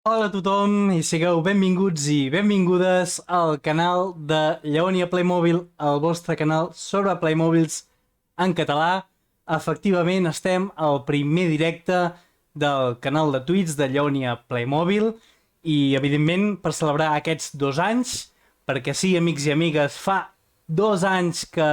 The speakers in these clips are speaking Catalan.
Hola a tothom i sigueu benvinguts i benvingudes al canal de Lleonia Playmobil, el vostre canal sobre Playmobils en català. Efectivament, estem al primer directe del canal de Twitch de Lleonia Playmobil i, evidentment, per celebrar aquests 2 anys, perquè sí, amics i amigues, fa 2 anys que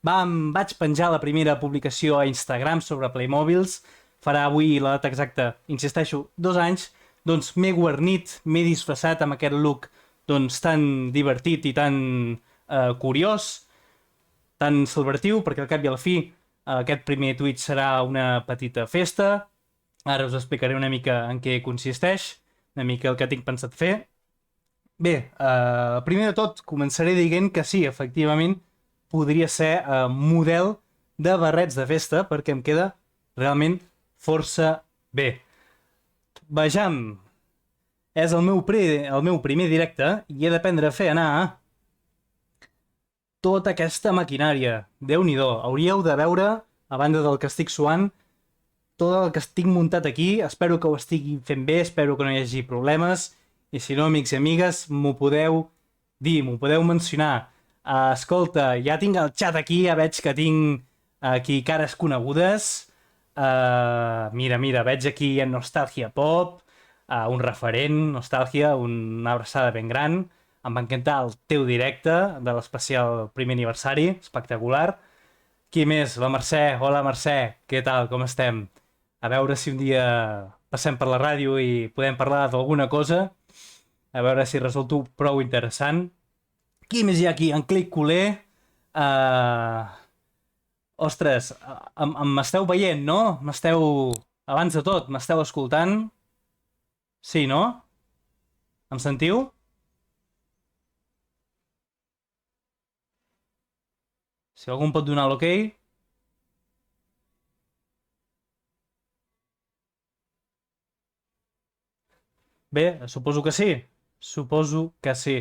vaig penjar la primera publicació a Instagram sobre Playmobils. Farà avui la data exacta, insisteixo, 2 anys. Doncs m'he guarnit, m'he disfressat amb aquest look doncs, tan divertit i tan curiós, tan celebratiu, perquè al cap i a la fi aquest primer Twitch serà una petita festa. Ara us explicaré una mica en què consisteix, una mica el que tinc pensat fer. Bé, primer de tot començaré dient que sí, efectivament, podria ser model de barrets de festa, perquè em queda realment força bé. Vejam, és el meu primer directe i he d'aprendre a fer anar tota aquesta maquinària. Déu-n'hi-do, hauríeu de veure, a banda del que estic suant, tot el que estic muntat aquí. Espero que ho estigui fent bé, espero que no hi hagi problemes, i si no, amics i amigues, m'ho podeu dir, m'ho podeu mencionar. Escolta, ja tinc el xat aquí, ja veig que tinc aquí cares conegudes. Mira, veig aquí en Nostàlgia Pop, un referent, Nostàlgia, una abraçada ben gran. Em va encantar el teu directe de l'especial primer aniversari, espectacular. Qui més? La Mercè. Hola, Mercè, què tal, com estem? A veure si un dia passem per la ràdio i podem parlar d'alguna cosa, a veure si resulto prou interessant. Qui més hi ha aquí? En Clic Culer. Ostres, m'esteu veient, no? Abans de tot, m'esteu escoltant? Sí, no? Em sentiu? Si algú em pot donar l'ok. Bé, suposo que sí. Suposo que sí.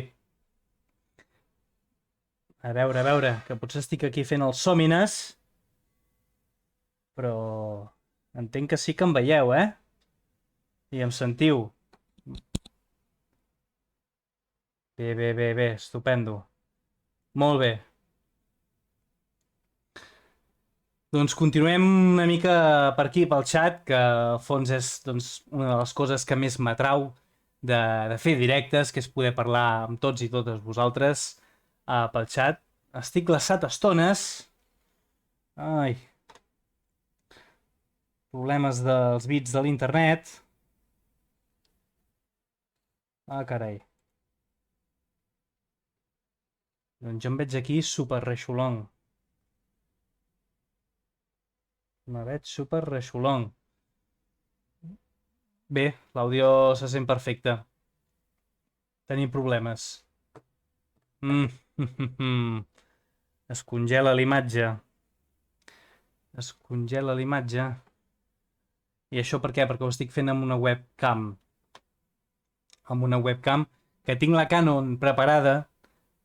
A veure, que potser estic aquí fent el sòmines. Però entenc que sí que em veieu, eh? I em sentiu. Bé, estupendo. Molt bé. Doncs continuem una mica per aquí, pel xat, que al fons és doncs, una de les coses que més m'atrau de fer directes, que és poder parlar amb tots i totes vosaltres pel xat. Estic glaçat a estones. Ai. Problemes dels bits de l'internet. Ah, carai. Doncs jo em veig aquí super reixolong. Me veig super reixolong. Bé, l'àudio se sent perfecte. Tenim problemes. Es congela l'imatge. Es congela l'imatge. I això per què? Perquè ho estic fent amb una webcam. Amb una webcam que tinc la Canon preparada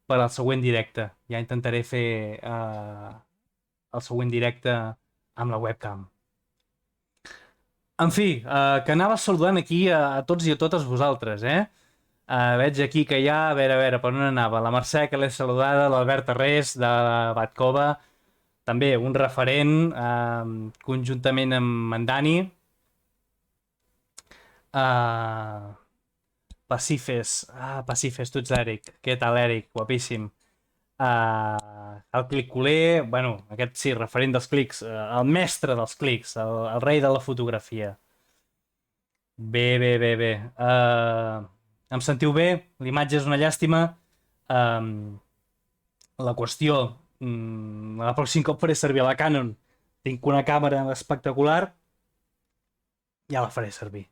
per al següent directe. Ja intentaré fer el següent directe amb la webcam. En fi, que anava saludant aquí a tots i a totes vosaltres, eh? Veig aquí que hi ha, a veure, per on anava? La Mercè, que l'he saludada, l'Albert Arrés, de Batcova, també un referent, conjuntament amb en Dani. Pacifes, tu ets l'Eric. Què tal, Eric? Guapíssim. El cliculer, bueno, aquest sí, referent dels clics, el mestre dels clics, el rei de la fotografia. Bé. Em sentiu bé? L'imatge és una llàstima. La qüestió, el pròxim cop faré servir la Canon. Tinc una càmera espectacular, ja la faré servir.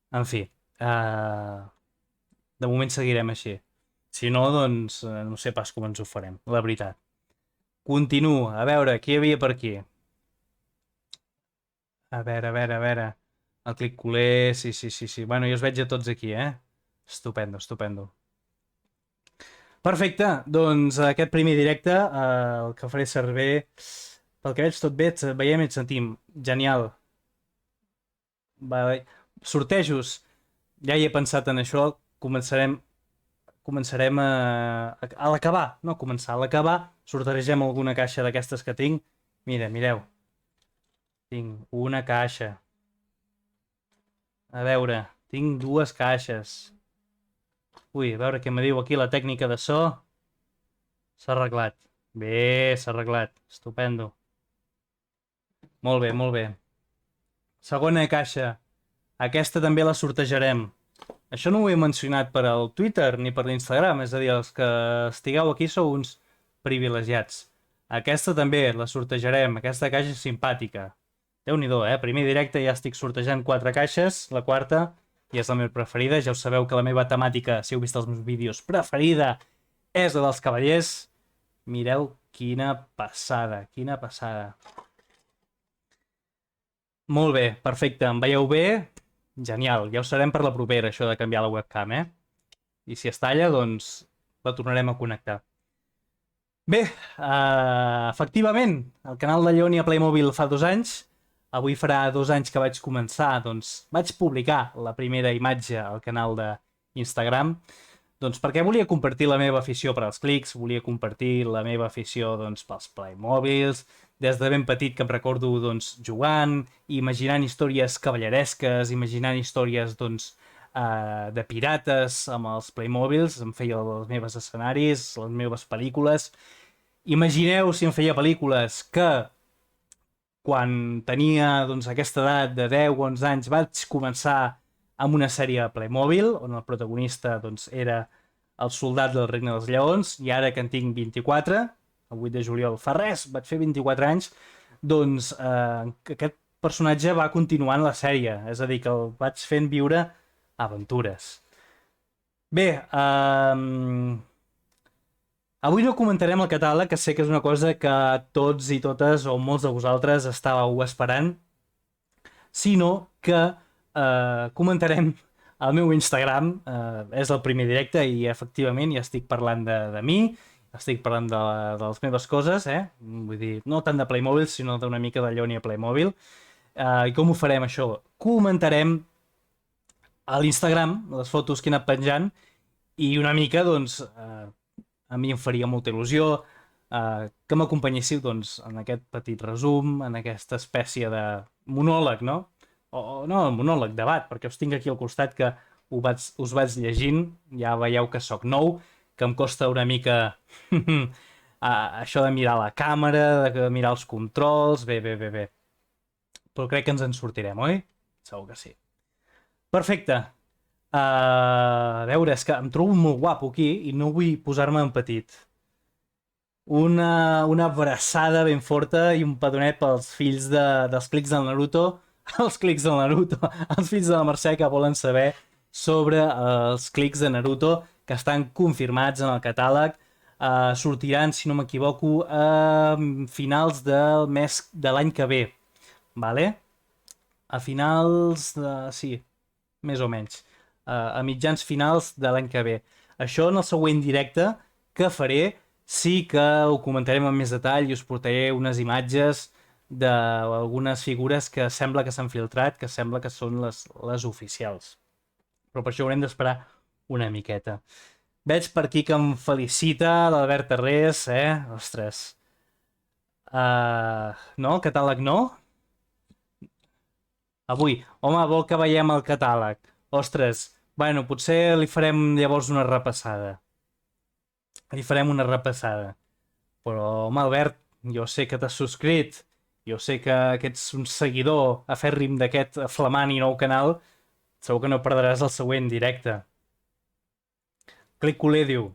En fi, de moment seguirem així. Si no, doncs no sé pas com ens ho farem, la veritat. Continuo, a veure, qui hi havia per aquí? A veure. El clic culer, sí. Bueno, jo us veig a tots aquí, eh? Estupendo. Perfecte, doncs aquest primer directe, el que faré servir, pel que veig tot bé, et veiem i et sentim. Genial. Vale. Sortejos. Ja hi he pensat en això, començarem a l'acabar, no començar, a l'acabar, sortegem alguna caixa d'aquestes que tinc. Mira, mireu, tinc una caixa. A veure, tinc dues caixes. Ui, a veure què me diu aquí la tècnica de so. S'ha arreglat. Bé, s'ha arreglat. Estupendo. Molt bé, molt bé. Segona caixa. Aquesta també la sortejarem. Això no ho he mencionat per al Twitter ni per l'Instagram, és a dir, els que estigueu aquí sou uns privilegiats. Aquesta també la sortejarem, aquesta caixa és simpàtica. Déu-n'hi-do, Primer directe ja estic sortejant 4 caixes, la quarta i és la meva preferida. Ja us sabeu que la meva temàtica, si heu vist els meus vídeos, preferida és la dels cavallers. Mireu quina passada, quina passada. Molt bé, perfecte, em veieu bé? Genial, ja ho serem per la propera, això de canviar la webcam, I si es talla, doncs la tornarem a connectar. Bé, efectivament, el canal de Lleonia Playmobil fa 2 anys. Avui farà 2 anys que vaig començar, doncs vaig publicar la primera imatge al canal d'Instagram, doncs perquè volia compartir la meva afició per als clics, volia compartir la meva afició doncs, pels Playmobils, des de ben petit que em recordo doncs, jugant, imaginant històries cavalleresques, imaginant històries doncs, de pirates amb els Playmobils, em feia els meus escenaris, les meves pel·lícules. Imagineu si em feia pel·lícules que quan tenia doncs, aquesta edat de 10 o 11 anys vaig començar amb una sèrie Playmobil on el protagonista doncs, era el soldat del Regne dels Lleons i ara que en tinc 24, el 8 de juliol fa res, vaig fer 24 anys, doncs aquest personatge va continuant la sèrie, és a dir, que el vaig fent viure aventures. Bé, avui no comentarem el catàleg, que sé que és una cosa que tots i totes, o molts de vosaltres, estàveu esperant, sinó que comentarem el meu Instagram, és el primer directe i efectivament ja estic parlant de mi, estic parlant de les meves coses, vull dir, no tant de Playmobil, sinó d'una mica de Lleonia Playmobil. I com ho farem això? Comentarem a l'Instagram les fotos que he anat penjant i una mica, doncs, a mi em faria molta il·lusió que m'acompanyéssiu doncs, en aquest petit resum, en aquesta espècie de monòleg, no? O no, monòleg, debat, perquè us tinc aquí al costat que us vaig llegint, ja veieu que sóc nou, que em costa una mica això de mirar la càmera, de mirar els controls, bé. Però crec que ens en sortirem, oi? Segur que sí. Perfecte. A veure, és que em trobo molt guapo aquí i no vull posar-me en petit. Una abraçada ben forta i un pedonet pels fills dels clics del Naruto, els clics del Naruto, els fills de la Mercè que volen saber sobre els clics de Naruto que estan confirmats en el catàleg. Sortiran, si no m'equivoco, a finals del mes de l'any que ve. Vale? A finals de... sí, més o menys. A mitjans finals de l'any que ve. Això en el següent directe que faré sí que ho comentarem amb més detall i us portaré unes imatges d'algunes figures que sembla que s'han filtrat, que sembla que són les oficials. Però per això haurem d'esperar una miqueta. Veig per aquí que em felicita l'Albert Tarrés, Ostres. No? El catàleg no? Avui. Home, vol que veiem el catàleg. Ostres. Bueno, potser li farem llavors una repassada. Li farem una repassada. Però, home, Albert, jo sé que t'has subscrit, jo sé que ets un seguidor afèrrim d'aquest flamant i nou canal, segur que no perdràs el següent directe. Clic Culer diu: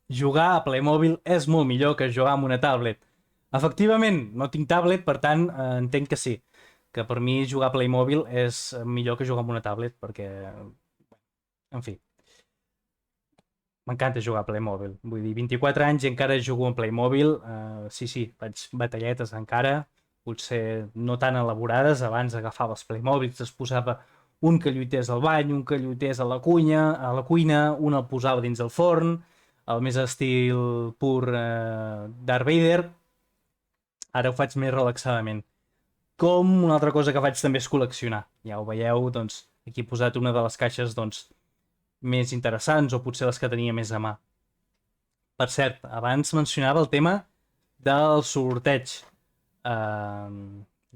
jugar a Playmobil és molt millor que jugar amb una tablet. Efectivament, no tinc tablet, per tant, entenc que sí. Que per mi jugar a Playmobil és millor que jugar amb una tablet, perquè... En fi. M'encanta jugar a Playmobil. Vull dir, 24 anys i encara jugo a Playmobil. Sí, faig batalletes encara, potser no tan elaborades. Abans agafava els Playmobils, es posava un que lluités al bany, un que lluités a la cuina, un el posava dins el forn, el més estil pur Darth Vader. Ara ho faig més relaxadament. Com una altra cosa que faig també és col·leccionar. Ja ho veieu, doncs, Aquí he posat una de les caixes, doncs, més interessants o potser les que tenia més a mà. Per cert, abans mencionava el tema del sorteig.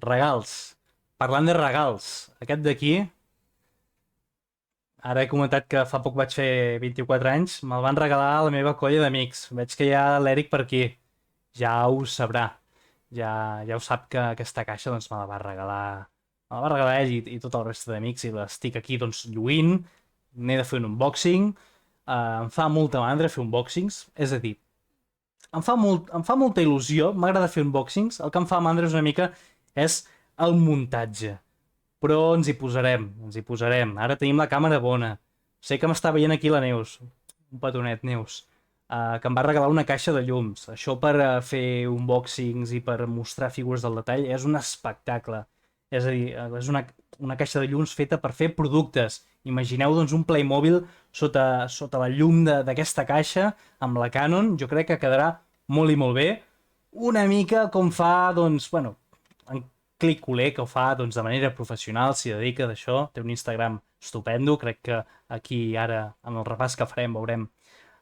Regals. Parlant de regals, aquest d'aquí, ara he comentat que fa poc vaig fer 24 anys, me'l van regalar a la meva colla d'amics. Veig que hi ha l'Eric per aquí. Ja ho sabrà. Ja ho sap que aquesta caixa doncs, me la va regalar ell i tot el reste d'amics i l'estic aquí doncs, lluint. N'he de fer un unboxing. Em fa molta mandra fer unboxings. És a dir, em fa molta il·lusió, m'agrada fer unboxings. El que em fa mandra és una mica és el muntatge. Però ens hi posarem. Ara tenim la càmera bona. Sé que m'està veient aquí la Neus, un petonet, Neus, que em va regalar una caixa de llums. Això per fer unboxings i per mostrar figures del detall és un espectacle. És a dir, és una caixa de llums feta per fer productes. Imagineu doncs, un Playmobil sota la llum d'aquesta caixa amb la Canon. Jo crec que quedarà molt i molt bé. Una mica com fa, doncs, bueno, en Click Coler, que ho fa doncs, de manera professional, s'hi dedica d'això. Té un Instagram estupendo. Crec que aquí ara, en el repàs que farem, veurem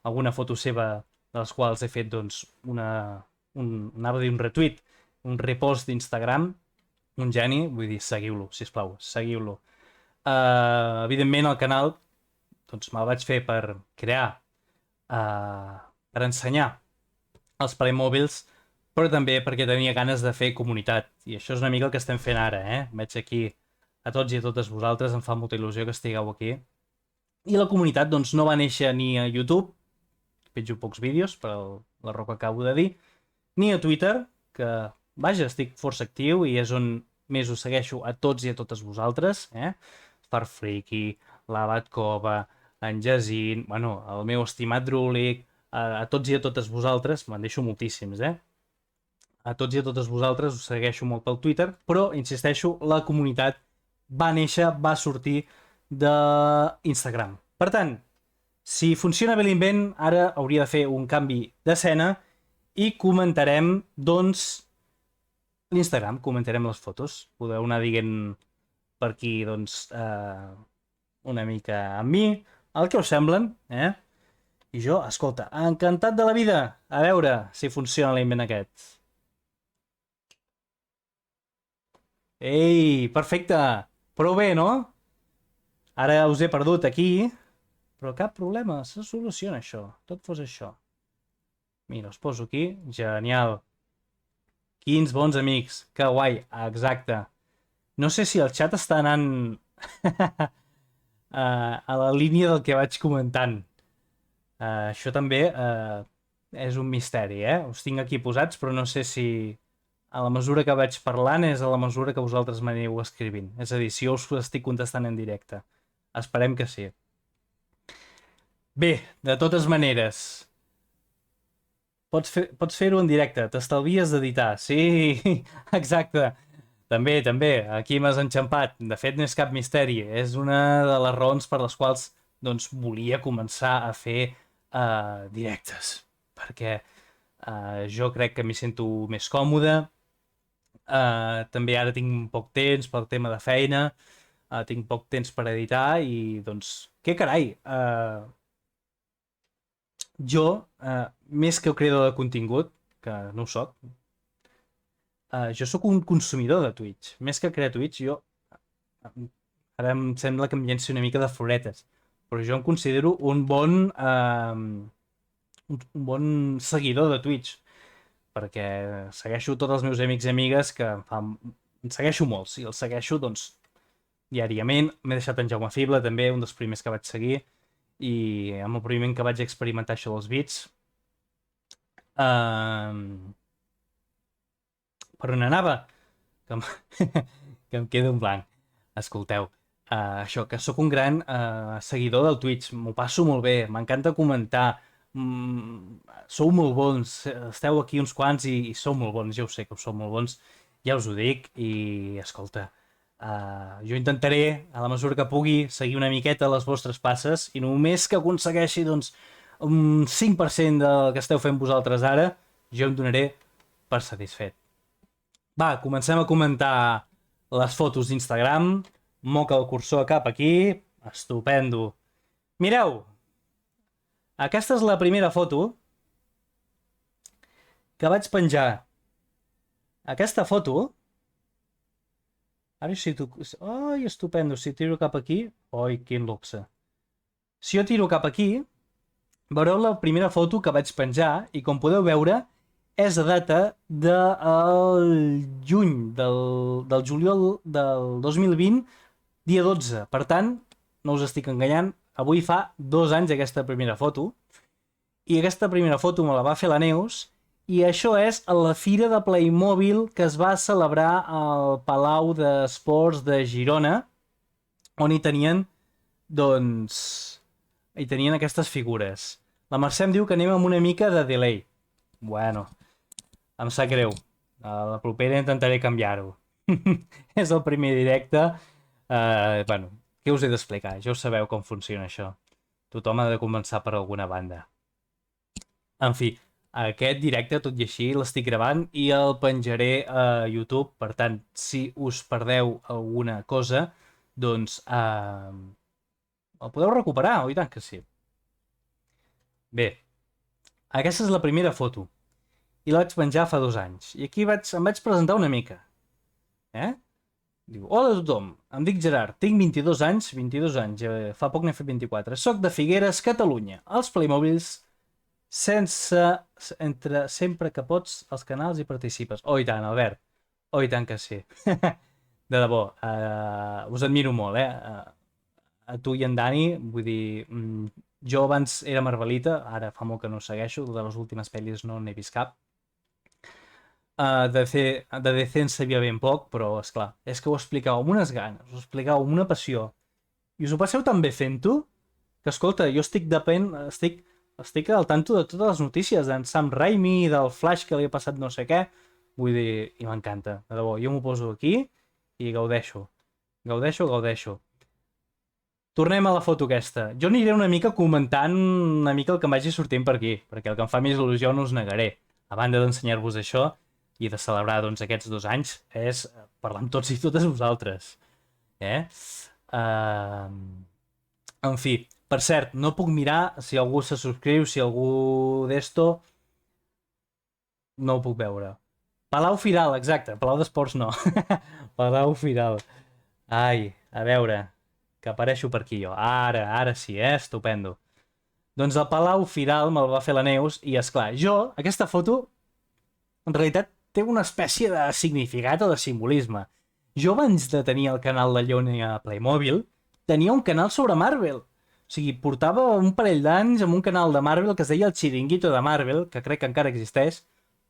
alguna foto seva de les quals he fet doncs, anava a dir un retweet, un repost d'Instagram. Un geni, vull dir, seguiu-lo, sisplau, seguiu-lo. Evidentment, el canal doncs, me'l vaig fer per crear, per ensenyar els Playmobils, però també perquè tenia ganes de fer comunitat. I això és una mica el que estem fent ara, Veig aquí a tots i a totes vosaltres, em fa molta il·lusió que estigueu aquí. I la comunitat doncs, no va néixer ni a YouTube, penjo pocs vídeos per l'error que acabo de dir, ni a Twitter, que, vaja, estic força actiu i és on més us segueixo a tots i a totes vosaltres, Farfriki, l'Abatkova, en Jacint, bueno, el meu estimat Drúlic, a tots i a totes vosaltres, me'n deixo moltíssims, A tots i a totes vosaltres us segueixo molt pel Twitter, però, insisteixo, la comunitat va néixer, va sortir d'Instagram. Per tant, si funciona bé l'invent, ara hauria de fer un canvi d'escena i comentarem, doncs, l'Instagram, comentarem les fotos. Podeu anar dient per aquí, doncs, una mica amb mi, el que us semblen, I jo, escolta, encantat de la vida. A veure si funciona l'invent aquest. Ei, perfecte! Prou bé, no? Ara us he perdut aquí, però cap problema, se soluciona això. Tot fos això. Mira, us poso aquí. Genial. Quins bons amics. Que guai. Exacte. No sé si el xat està anant a la línia del que vaig comentant. Això també és un misteri, Us tinc aquí posats, però no sé si a la mesura que vaig parlant és a la mesura que vosaltres m'aneu escrivint. És a dir, si jo us estic contestant en directe. Esperem que sí. Bé, de totes maneres, pots fer-ho en directe, t'estalvies d'editar. Sí, exacte. També, aquí m'has enxampat. De fet, no és cap misteri. És una de les raons per les quals doncs, volia començar a fer directes. Perquè jo crec que m'hi sento més còmode. També ara tinc poc temps pel tema de feina. Tinc poc temps per editar i, doncs, què carai? Jo, més que creador de contingut, que no ho soc, jo sóc un consumidor de Twitch. Més que crear Twitch, jo... Ara em sembla que em llenci una mica de floretes, però jo em considero un bon seguidor de Twitch, perquè segueixo tots els meus amics i amigues que em segueixo molts, i els segueixo, doncs, diàriament. M'he deixat en Jaume Fible, també, un dels primers que vaig seguir, i amb el primer que vaig experimentar això dels beats. Per on anava? Que em quedo en blanc. Escolteu, això, que sóc un gran seguidor del Twitch, m'ho passo molt bé, m'encanta comentar, sou molt bons, esteu aquí uns quants i sou molt bons, ja ho sé que sou molt bons, ja us ho dic, i escolta, jo intentaré, a la mesura que pugui, seguir una miqueta les vostres passes, i només que aconsegueixi, doncs, un 5% del que esteu fent vosaltres ara, jo em donaré per satisfet. Va, comencem a comentar les fotos d'Instagram. moca el cursor cap aquí, estupendo. Mireu, aquesta és la primera foto que vaig penjar. Aquesta foto... Ara si tu... Ai, estupendo, si tiro cap aquí... Ai, quin luxe. Si jo tiro cap aquí, veureu la primera foto que vaig penjar i com podeu veure és a data del juny, del juliol del 2020, dia 12. Per tant, no us estic enganyant, avui fa 2 anys aquesta primera foto i aquesta primera foto me la va fer la Neus i això és a la fira de Playmobil que es va celebrar al Palau d'Esports de Girona, on hi tenien, doncs, hi tenien aquestes figures. La Mercè em diu que anem amb una mica de delay. Bueno, em sap greu. A la propera intentaré canviar-ho. És el primer directe. Bueno, què us he d'explicar? Ja ho sabeu com funciona això. Tothom ha de començar per alguna banda. En fi, aquest directe, tot i així, l'estic gravant i el penjaré a YouTube. Per tant, si us perdeu alguna cosa, doncs el podeu recuperar, oi tant que sí. Bé, aquesta és la primera foto i la vaig penjar fa 2 anys. I aquí em vaig presentar una mica. Diu, hola a tothom, em dic Gerard, tinc 22 anys, fa poc n'he fet 24. Soc de Figueres, Catalunya. Els Playmobils sempre que pots als canals hi participes. Oh, i tant, Albert. Oh, i tant que sí. De debò, us admiro molt, a tu i en Dani, vull dir, jo abans era Marvelita, ara fa molt que no segueixo, de les últimes pel·lis no n'he vist cap. De DC en sabia ben poc, però, esclar, és que ho explicàveu amb unes ganes, ho explicàveu amb una passió, i us ho passeu tan bé fent-ho, que, escolta, jo estic al tanto de totes les notícies d'en Sam Raimi, del Flash que li ha passat no sé què, vull dir, i m'encanta, de debò, jo m'ho poso aquí i gaudeixo. Tornem a la foto aquesta. Jo aniré una mica comentant una mica el que em vagi sortint per aquí, perquè el que em fa més il·lusió no us negaré. A banda d'ensenyar-vos això i de celebrar doncs, aquests 2 anys, és parlar amb tots i totes vosaltres. En fi, per cert, no puc mirar si algú se subscriu, si algú d'esto... No ho puc veure. Palau Firal, exacte. Palau d'Esports no. Palau Firal. Ai, a veure, que apareixo per aquí jo. Ara sí, estupendo. Doncs el Palau Firal me'l va fer la Neus i, esclar, jo, aquesta foto, en realitat té una espècie de significat o de simbolisme. Jo abans de tenir el canal de Lleonia Playmobil, tenia un canal sobre Marvel. O sigui, portava un parell d'anys amb un canal de Marvel que es deia el Chiringuito de Marvel, que crec que encara existeix,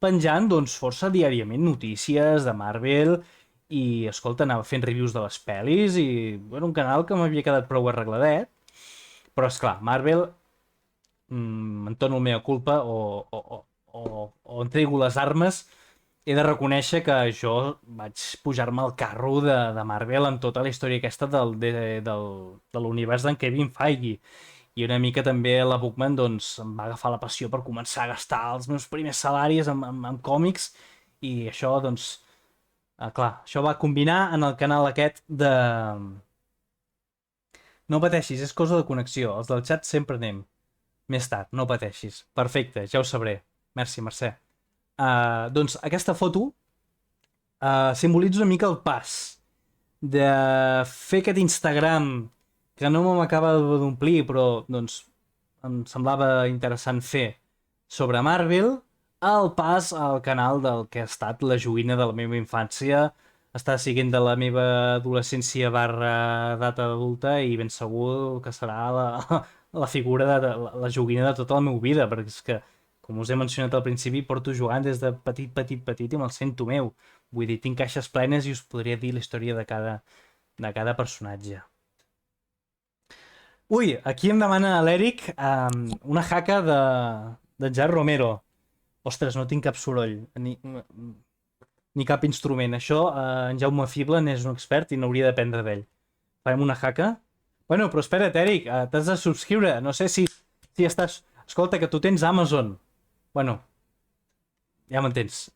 penjant, doncs, força diàriament notícies de Marvel i, escolta, anava fent reviews de les pel·lis i, bueno, un canal que m'havia quedat prou arregladet. Però, esclar, Marvel, em torno la meva culpa o entrego les armes. He de reconèixer que jo vaig pujar-me al carro de Marvel amb tota la història aquesta de l'univers d'en Kevin Feige. I una mica també la Bookman doncs, em va agafar la passió per començar a gastar els meus primers salaris amb còmics i això, doncs, clar, això va combinar en el canal aquest de... No pateixis, és cosa de connexió. Els del xat sempre anem. Més tard, no pateixis. Perfecte, ja ho sabré. Merci, Mercè. Doncs aquesta foto simbolitza una mica el pas de fer aquest Instagram que no m'acaba d'omplir, però doncs em semblava interessant fer sobre Marvel, el pas al canal del que ha estat la joguina de la meva infància, està siguent de la meva adolescència / data adulta i ben segur que serà la figura de la joguina de tota la meva vida, perquè és que, com us he mencionat al principi, porto jugant des de petit i me'l sento meu. Vull dir, tinc caixes plenes i us podria dir la història de cada personatge. Ui, aquí em demana l'Eric una jaca de Jar Romero. Ostres, no tinc cap soroll, ni cap instrument. Això, en Jaume Fibla n'és un expert i n'hauria d'aprendre d'ell. Farem una jaca? Bueno, però espera't, Eric, t'has de subscriure. No sé si estàs... Escolta, que tu tens Amazon. Bueno, ja m'entens.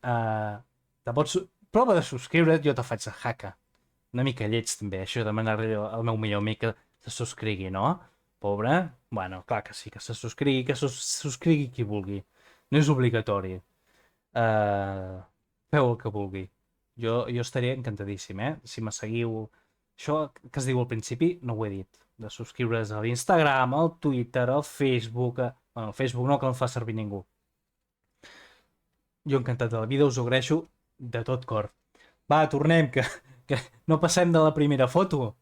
Prova de subscriure't, jo te faig la jaca. Una mica lleig també, això de demanar-li al meu millor amic que se subscrigui, no? Pobre. Bueno, clar que sí, que se subscrigui, que subscrigui qui vulgui. No és obligatori. Feu el que vulgui. Jo estaria encantadíssim, eh? Si me seguiu... Això que es diu al principi, no ho he dit. De subscriure's a l'Instagram, al Twitter, al Facebook... Bueno, el Facebook no, que no el fa servir ningú. Jo encantat de la vida, us ho agraeixo de tot cor. Va, tornem, que no passem de la primera foto.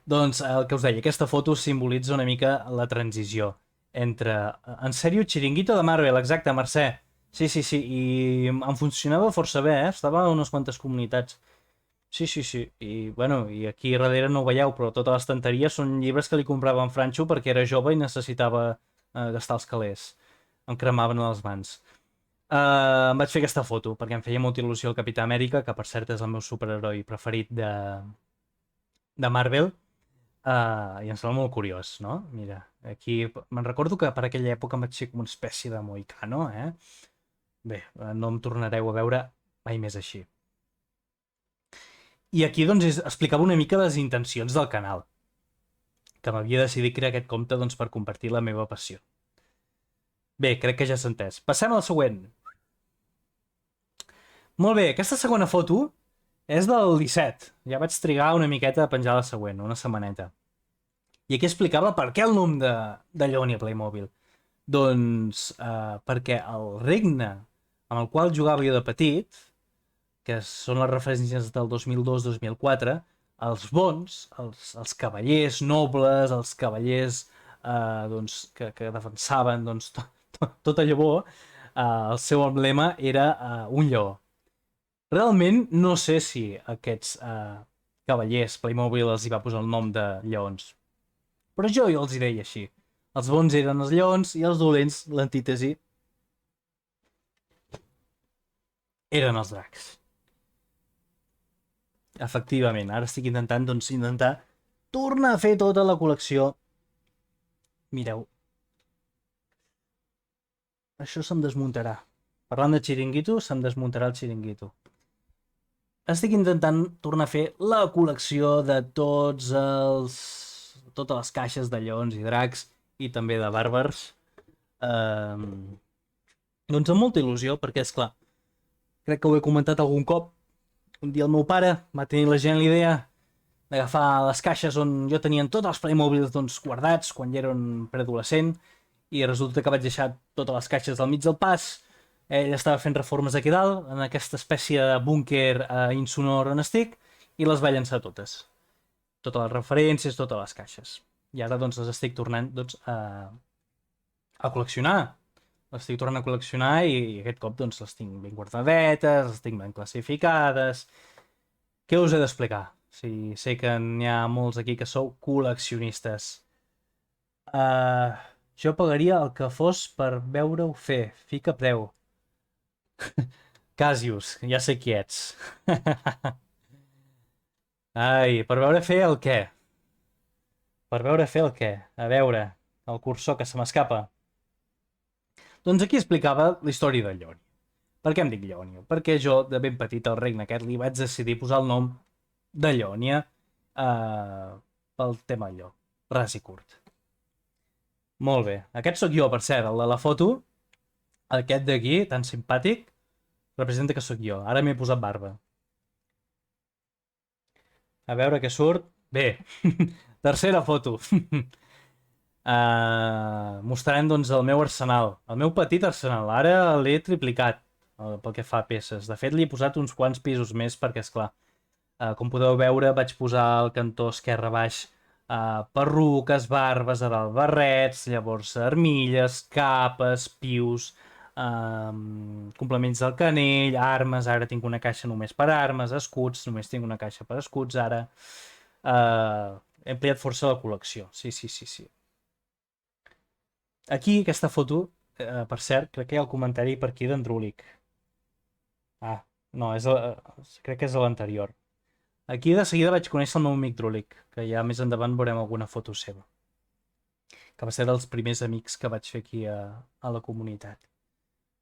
Doncs el que us deia, aquesta foto simbolitza una mica la transició entre... En sèrio, Chiringuito de Marvel, exacte, Mercè. Sí, sí, sí, i em funcionava força bé, estava a unes quantes comunitats. Sí, sí, sí, i bueno, i aquí darrere no ho veieu, però tota l'estanteria són llibres que li comprava en Franxo perquè era jove i necessitava gastar els calés. Em cremaven a les mans. Em vaig fer aquesta foto perquè em feia molta il·lusió el Capità Amèrica, que per cert és el meu superheroi preferit de Marvel, i em sembla molt curiós, no? Mira, aquí me'n recordo que per aquella època em vaig fer com una espècie de mohicano, eh? Bé, no em tornareu a veure mai més així. I aquí doncs explicava una mica les intencions del canal, que m'havia decidit crear aquest compte doncs, per compartir la meva passió. Bé, crec que ja s'ha entès. Passem a la següent. Molt bé, aquesta segona foto és del 17. Ja vaig trigar una miqueta a penjar la següent, una setmaneta. I aquí explicava per què el nom de Lleonia Playmobil. Doncs perquè el regne amb el qual jugava jo de petit, que són les referències del 2002-2004, els bons, els cavallers nobles, els cavallers doncs, que defensaven doncs, tot allò bo, el seu emblema era un lleó. Realment no sé si aquests cavallers Playmobil els hi va posar el nom de lleons, però jo els hi deia així. Els bons eren els lleons i els dolents, l'antítesi, eren els dracs. Efectivament, ara estic intentant, doncs, tornar a fer tota la col·lecció. Mireu. Això se'm desmuntarà. Parlant de xiringuito, se'm desmuntarà el xiringuito. Estic intentant tornar a fer la col·lecció de totes les caixes de lleons i dracs i també de bàrbars. Doncs amb molta il·lusió, perquè, és clar, crec que ho he comentat algun cop. Un dia el meu pare va tenir la genial idea d'agafar les caixes on jo tenia tots els Playmobil doncs, guardats quan jo era un preadolescent i resulta que vaig deixar totes les caixes al mig del pas. Ell estava fent reformes aquí dalt, en aquesta espècie de búnquer insonor on estic, i les va llançar totes. Totes les referències, totes les caixes. I ara doncs les estic tornant doncs, a col·leccionar. Les estic tornant a col·leccionar i aquest cop doncs, les tinc ben guardadetes, les tinc ben classificades. Què us he d'explicar? Sí, sé que n'hi ha molts aquí que sou col·leccionistes. Jo pagaria el que fos per veure-ho fer. Fica preu. Casius, ja sé qui ets. Ai, per veure fer el què? Per veure fer el què? A veure, el cursor que se m'escapa. Doncs aquí explicava la història de Lleònia. Per què em dic Lleònia? Perquè jo, de ben petit, al regne aquest, li vaig decidir posar el nom de Lleònia pel tema allò, ras i curt. Molt bé. Aquest sóc jo, per cert, el de la foto. Aquest d'aquí, tan simpàtic, representa que sóc jo. Ara m'he posat barba. A veure què surt. Bé, tercera foto. Mostrant doncs el meu arsenal, el meu petit arsenal. Ara l'he triplicat pel que fa a peces. De fet, li he posat uns quants pisos més perquè, esclar, com podeu veure, vaig posar al cantó esquerre baix perruques, barbes, a dalt barrets, llavors armilles, capes, pius, complements del canell, armes. Ara tinc una caixa només per armes, escuts, només tinc una caixa per escuts ara. He ampliat força la col·lecció, sí, sí, sí, sí. Aquí, aquesta foto, per cert, crec que hi ha el comentari per aquí d'en Drúlic. No, crec que és l'anterior. Aquí de seguida vaig conèixer el meu amic Drúlic, que ja més endavant veurem alguna foto seva. Que va ser dels primers amics que vaig fer aquí a la comunitat.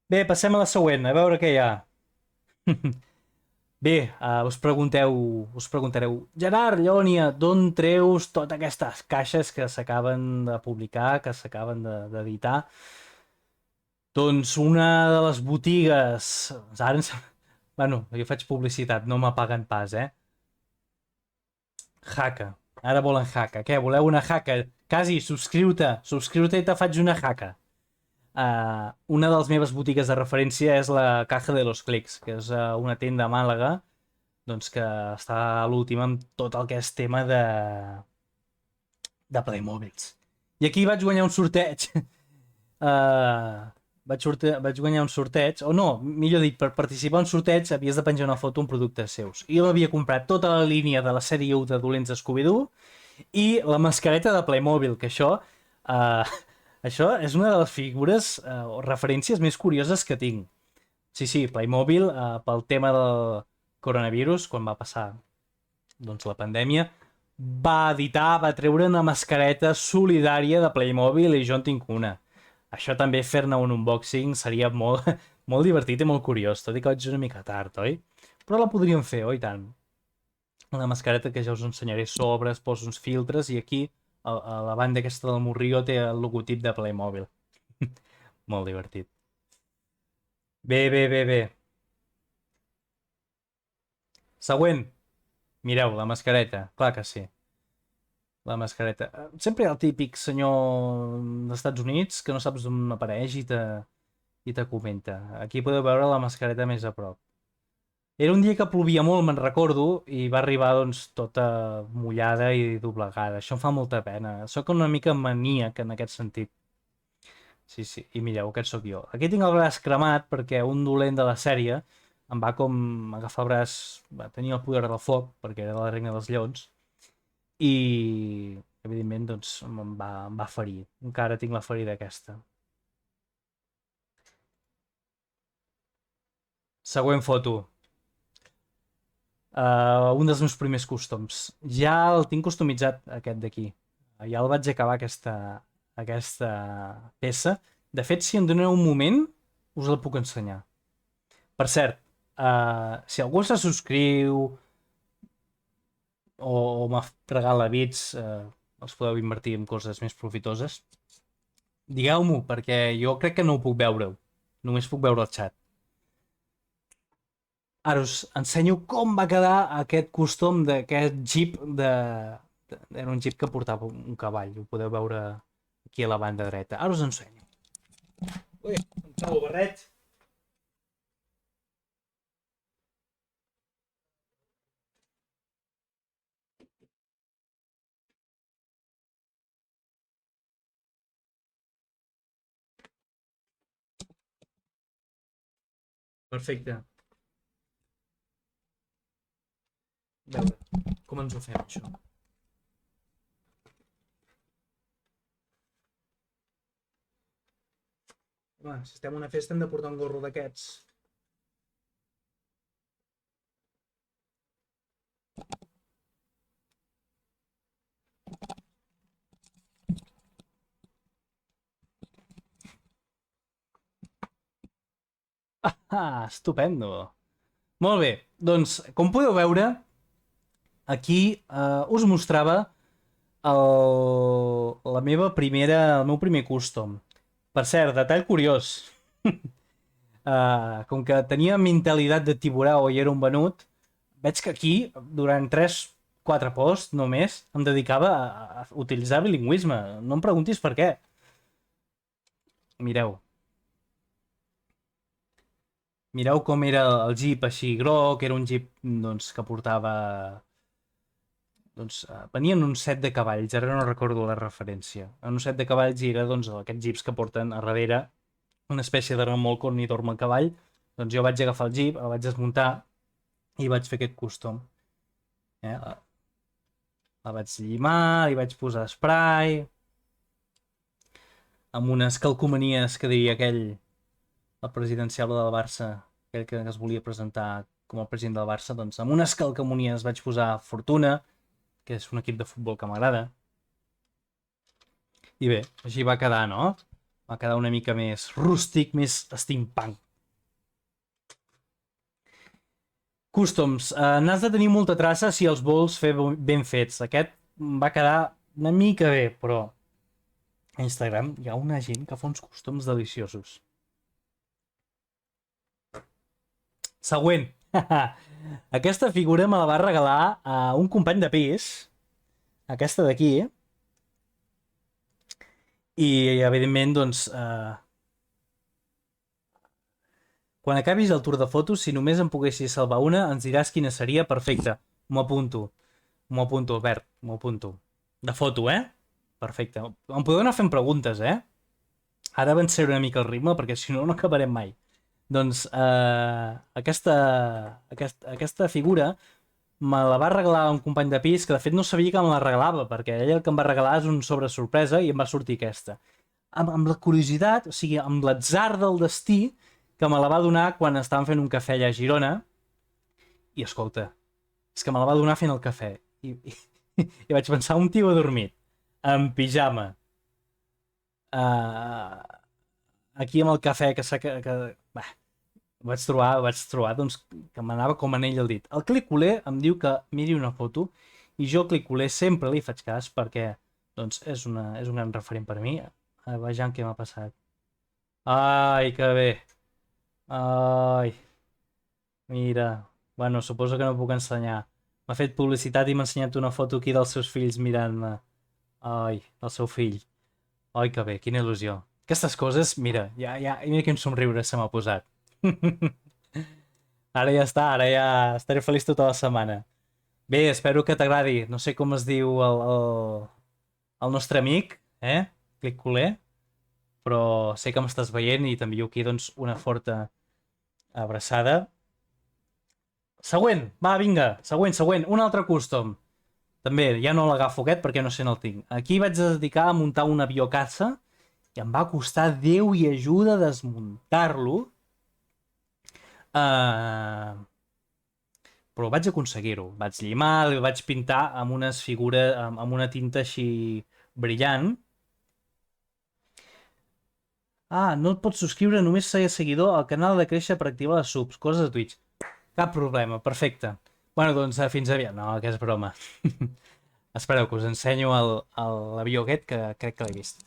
Bé, passem a la següent, a veure què hi ha. Bé, us preguntareu, Gerard, Llònia, d'on treus totes aquestes caixes que s'acaben de publicar, que s'acaben d'editar? Doncs una de les botigues... Ara ens... Bueno, jo faig publicitat, no m'apaguen pas, eh? Haka. Ara volen haka. Què, voleu una haka? Quasi, subscriu-te i te faig una haka. Una de les meves botigues de referència és la Caja de los Clics, que és una tenda a Màlaga doncs que està a l'últim amb tot el que és tema de Playmobils. I aquí vaig guanyar un sorteig. Vaig guanyar un sorteig, o no, millor dit, per participar en un sorteig havies de penjar una foto amb productes seus. I jo m'havia comprat tota la línia de la sèrie 1 de Dolents Scooby-Doo i la mascareta de Playmobil, que això és una de les figures o referències més curioses que tinc. Sí, Playmobil, pel tema del coronavirus, quan va passar doncs, la pandèmia, va editar, va treure una mascareta solidària de Playmobil i jo en tinc una. Això també, fer-ne un unboxing seria molt, molt divertit i molt curiós, tot i que vaig una mica tard, oi? Però la podríem fer, oi tant? Una mascareta que ja us ensenyaré sobre, es posa uns filtres i aquí, a la banda aquesta del morrillo, té el logotip de Playmobil. Molt divertit. Bé. Següent. Mireu, la mascareta. Clar que sí. La mascareta. Sempre hi ha el típic senyor dels Estats Units que no saps on apareix i te comenta. Aquí podeu veure la mascareta més a prop. Era un dia que plovia molt, me'n recordo, i va arribar doncs tota mullada i doblegada. Això em fa molta pena. Soc una mica maníac en aquest sentit. Sí, i mireu, aquest sóc jo. Aquí tinc el braç cremat perquè un dolent de la sèrie em va com agafar el braç, va tenir el poder del foc, perquè era de la Reina dels Lleons, i evidentment doncs em va ferir. Encara tinc la ferida aquesta. Següent foto. Un dels meus primers cústoms. Ja el tinc customitzat, aquest d'aquí. Ja el vaig acabar, aquesta peça. De fet, si em doneu un moment, us la puc ensenyar. Per cert, si algú se subscriu o m'ha regala bits, els podeu invertir en coses més profitoses, digueu-m'ho, perquè jo crec que no ho puc veure. Només puc veure el xat. Ara us ensenyo com va quedar aquest costum d'aquest jeep era un jeep que portava un cavall. Ho podeu veure aquí a la banda dreta. Ara us ensenyo. Ui, em cau el barret. Perfecte. A veure, com ens ho fem, això? Home, si estem a una festa hem de portar un gorro d'aquests. Estupendo. Molt bé, doncs, com podeu veure, aquí us mostrava el meu primer custom. Per cert, detall curiós. Com que tenia mentalitat de tiburà i era un venut, veig que aquí, durant 3-4 posts només, em dedicava a utilitzar bilingüisme. No em preguntis per què. Mireu. Mireu com era el jeep així groc, era un jeep doncs, que portava... Doncs venien un set de cavalls, ara no recordo la referència. En un set de cavalls i era doncs, aquests jeeps que porten a darrere una espècie de remolc on hi dorm el cavall. Doncs jo vaig agafar el jeep, el vaig desmuntar i vaig fer aquest custom. La vaig llimar, li vaig posar spray, amb unes calcomanies que diria aquell, el presidencial del Barça, aquell que es volia presentar com el president del Barça, doncs amb unes calcomanies vaig posar Fortuna, que és un equip de futbol que m'agrada. I bé, així va quedar, no? Va quedar una mica més rústic, més steampunk. Customs. N'has de tenir molta traça si els vols fer ben fets. Aquest va quedar una mica bé, però a Instagram hi ha una gent que fa uns costums deliciosos. Següent. Aquesta figura me la va regalar a un company de pis. Aquesta d'aquí. I, evidentment, doncs, quan acabis el tour de fotos, si només en poguessis salvar una, ens diràs quina seria. Perfecte. M'ho apunto. M'ho apunto, Albert. M'ho apunto. De foto, eh? Perfecte. Em podeu anar fent preguntes, eh? Ara avançaré una mica el ritme, perquè si no, no acabarem mai. Doncs aquesta figura me la va regalar un company de pis que de fet no sabia que me la regalava, perquè ell el que em va regalar és un sobre sorpresa i em va sortir aquesta. Amb la curiositat, o sigui, amb l'atzar del destí, que me la va donar quan estàvem fent un cafè allà a Girona. I escolta, és que me la va donar fent el cafè. I vaig pensar, un tio adormit, en pijama, aquí amb el cafè que bah, vaig trobar doncs, que m'anava com anell al dit. El cliculer em diu que miri una foto i jo al cliculer sempre li faig cas perquè doncs, és un gran referent per a mi. Vejam què m'ha passat. Ai, que bé. Ai, mira. Bueno, suposo que no puc ensenyar. M'ha fet publicitat i m'ha ensenyat una foto aquí dels seus fills mirant-me. Ai, el seu fill. Ai, que bé, quina il·lusió. Aquestes coses, mira, mira quin somriure se m'ha posat. Ara ja està, ara ja estaré feliç tota la setmana. Bé, espero que t'agradi. No sé com es diu el nostre amic, Clic-culer, però sé que m'estàs veient i t'envio aquí doncs, una forta abraçada. Següent, va, vinga, següent, un altre custom. També, ja no l'agafo aquest perquè no sé on el tinc. Aquí vaig dedicar a muntar un avió caça i em va costar Déu i ajuda desmuntar-lo. Però vaig aconseguir-ho. Vaig llimar, el vaig pintar amb unes figures, amb una tinta així brillant. No et pots subscriure, només ser seguidor al canal de créixer per activar les subs, coses de Twitch. Cap problema, perfecte. Bueno, doncs fins aviat. No, que és broma. Espereu que us ensenyo l'avió aquest que crec que l'he vist.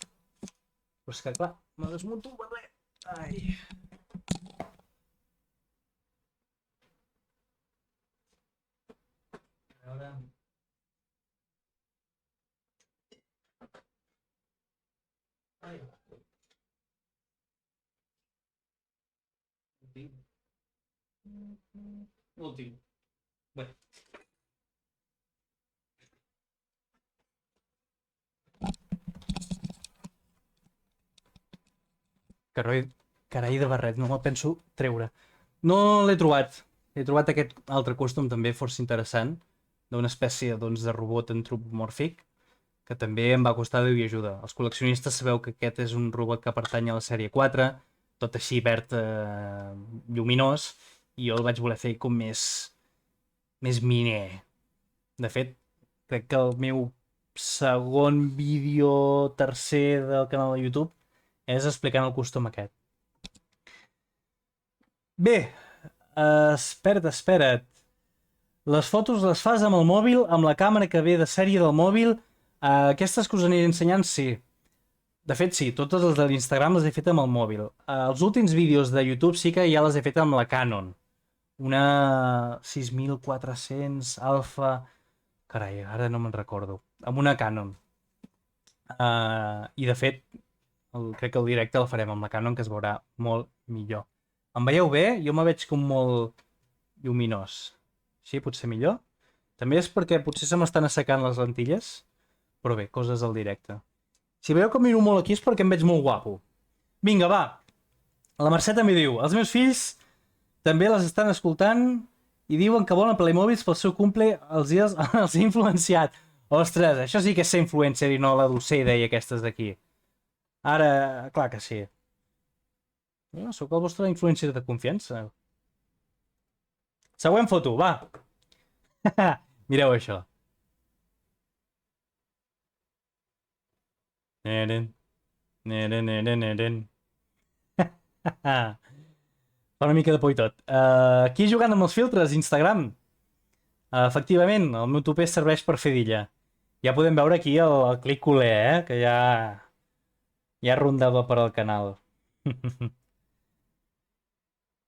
Però és que clar, me desmunto el barret. Ai. A veure... Ai, l'últim. Bé. Carai de barret, no me'l penso treure. No l'he trobat. He trobat aquest altre custom també força interessant, d'una espècie doncs, de robot antropomòrfic, que també em va costar Déu i ajuda. Els col·leccionistes sabeu que aquest és un robot que pertany a la sèrie 4, tot així verd lluminós, i jo el vaig voler fer com més miner. De fet, crec que el meu segon vídeo tercer del canal de YouTube és explicant el custom aquest. Bé, espera't. Les fotos les fas amb el mòbil, amb la càmera que ve de sèrie del mòbil. Aquestes que us aniré ensenyant, sí. De fet, sí, totes les de l'Instagram les he fet amb el mòbil. Els últims vídeos de YouTube sí que ja les he fet amb la Canon. Una 6400 Alpha... Carai, ara no me'n recordo. Amb una Canon. I de fet, crec que el directe el farem amb la Canon, que es veurà molt millor. Em veieu bé? Jo me veig com molt lluminós. Així potser millor? També és perquè potser se m'estan assecant les lentilles, però bé, coses al directe. Si veieu que miro molt aquí és perquè em veig molt guapo. Vinga, va. La Mercè també diu, els meus fills també les estan escoltant i diuen que volen Playmobils pel seu cumple, els he influenciat. Ostres, això sí que és ser influencer i no la Dulceida i aquestes d'aquí. Ara, clar que sí. Jo sóc el vostre influencer de confiança. Següent foto, va. Mireu això. Neren, neren, neren, neren. Fa una mica de por i tot. Aquí jugant amb els filtres, Instagram. Efectivament, el meu tupé serveix per fer d'illa. Ja podem veure aquí el clic culer, que ja rondava per al canal.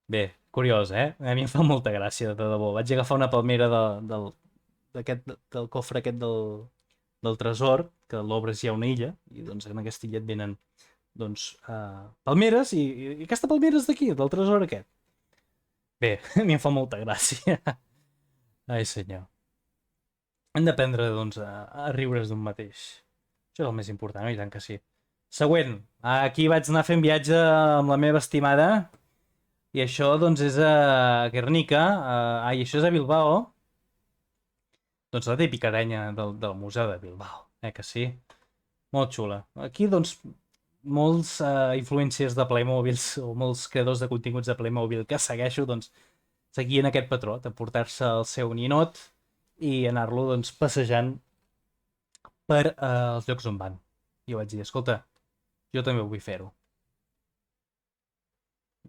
Bé, curiós, A mi em fa molta gràcia, de debò. Vaig agafar una palmera del cofre aquest del tresor, que a l'obres hi ha una illa, i doncs en aquesta illa et venen palmeres, i aquesta palmera és d'aquí, del tresor aquest. Bé, a mi em fa molta gràcia. Ai, senyor. Hem d'aprendre, doncs, a riure's d'un mateix. Això és el més important, no? I tant que sí. Següent. Aquí vaig anar fent viatge amb la meva estimada. I això, doncs, és a Guernica. Això és a Bilbao. Doncs la típica arenya del Museu de Bilbao. Que sí? Molt xula. Aquí, doncs, molts influencers de Playmobil o molts creadors de continguts de Playmobil que segueixo, doncs, seguien aquest patró de portar-se el seu ninot i anar-lo, doncs, passejant per els llocs on van. I jo vaig dir, escolta, jo també vull fer-ho.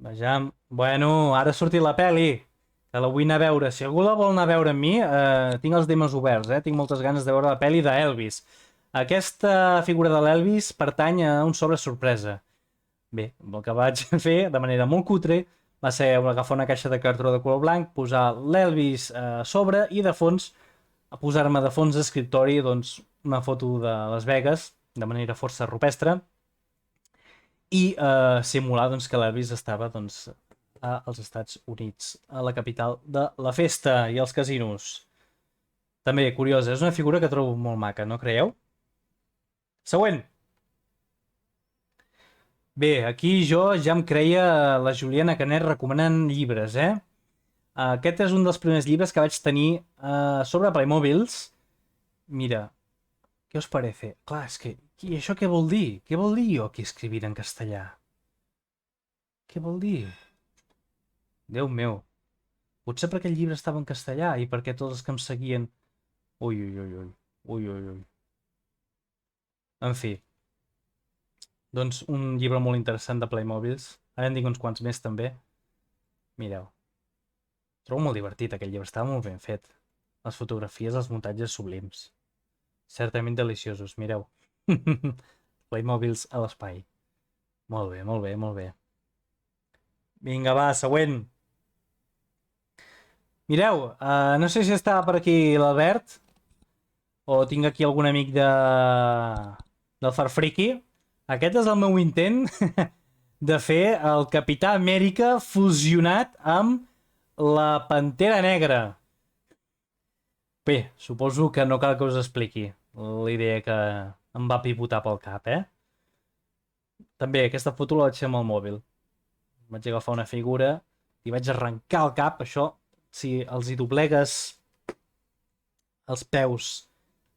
Vejam. Bueno, ara ha sortit la peli, que la vull anar a veure. Si algú la vol anar a veure amb mi, tinc els DMs oberts, Tinc moltes ganes de veure la peli d'Elvis. Aquesta figura de l'Elvis pertany a un sobre sorpresa. Bé, el que vaig fer de manera molt cutre va ser agafar una caixa de cartró de color blanc, posar l'Elvis a sobre i de fons, posar-me de fons d'escriptori, doncs, una foto de Las Vegas, de manera força rupestre, i simular, doncs, que l'Elvis estava, doncs, als Estats Units, a la capital de la festa i els casinos. També, curiosa, és una figura que trobo molt maca, no creieu? Següent. Bé, aquí jo ja em creia la Juliana Canet recomanant llibres, Aquest és un dels primers llibres que vaig tenir sobre Playmobils. Mira, què us parece? Clar, és que... I això què vol dir? Què vol dir jo aquí escrivint en castellà? Què vol dir? Déu meu. Potser perquè el llibre estava en castellà i perquè tots els que em seguien... Ui, ui, ui, ui. Ui, ui, ui. En fi. Doncs un llibre molt interessant de Playmobils. Ara en dic uns quants més també. Mireu. Trobo molt divertit aquell llibre, estava molt ben fet. Les fotografies, els muntatges sublims. Certament deliciosos, mireu. Playmobils a l'espai. Molt bé, molt bé, molt bé. Vinga, va, següent. Mireu, no sé si estava per aquí l'Albert o tinc aquí algun amic del Farfriki. Aquest és el meu intent de fer el Capità Amèrica fusionat amb la Pantera Negra. Bé, suposo que no cal que us expliqui la idea que em va pivotar pel cap, També aquesta foto la vaig fer amb el mòbil. Vaig agafar una figura i vaig arrencar el cap, això, si els hi doblegues els peus,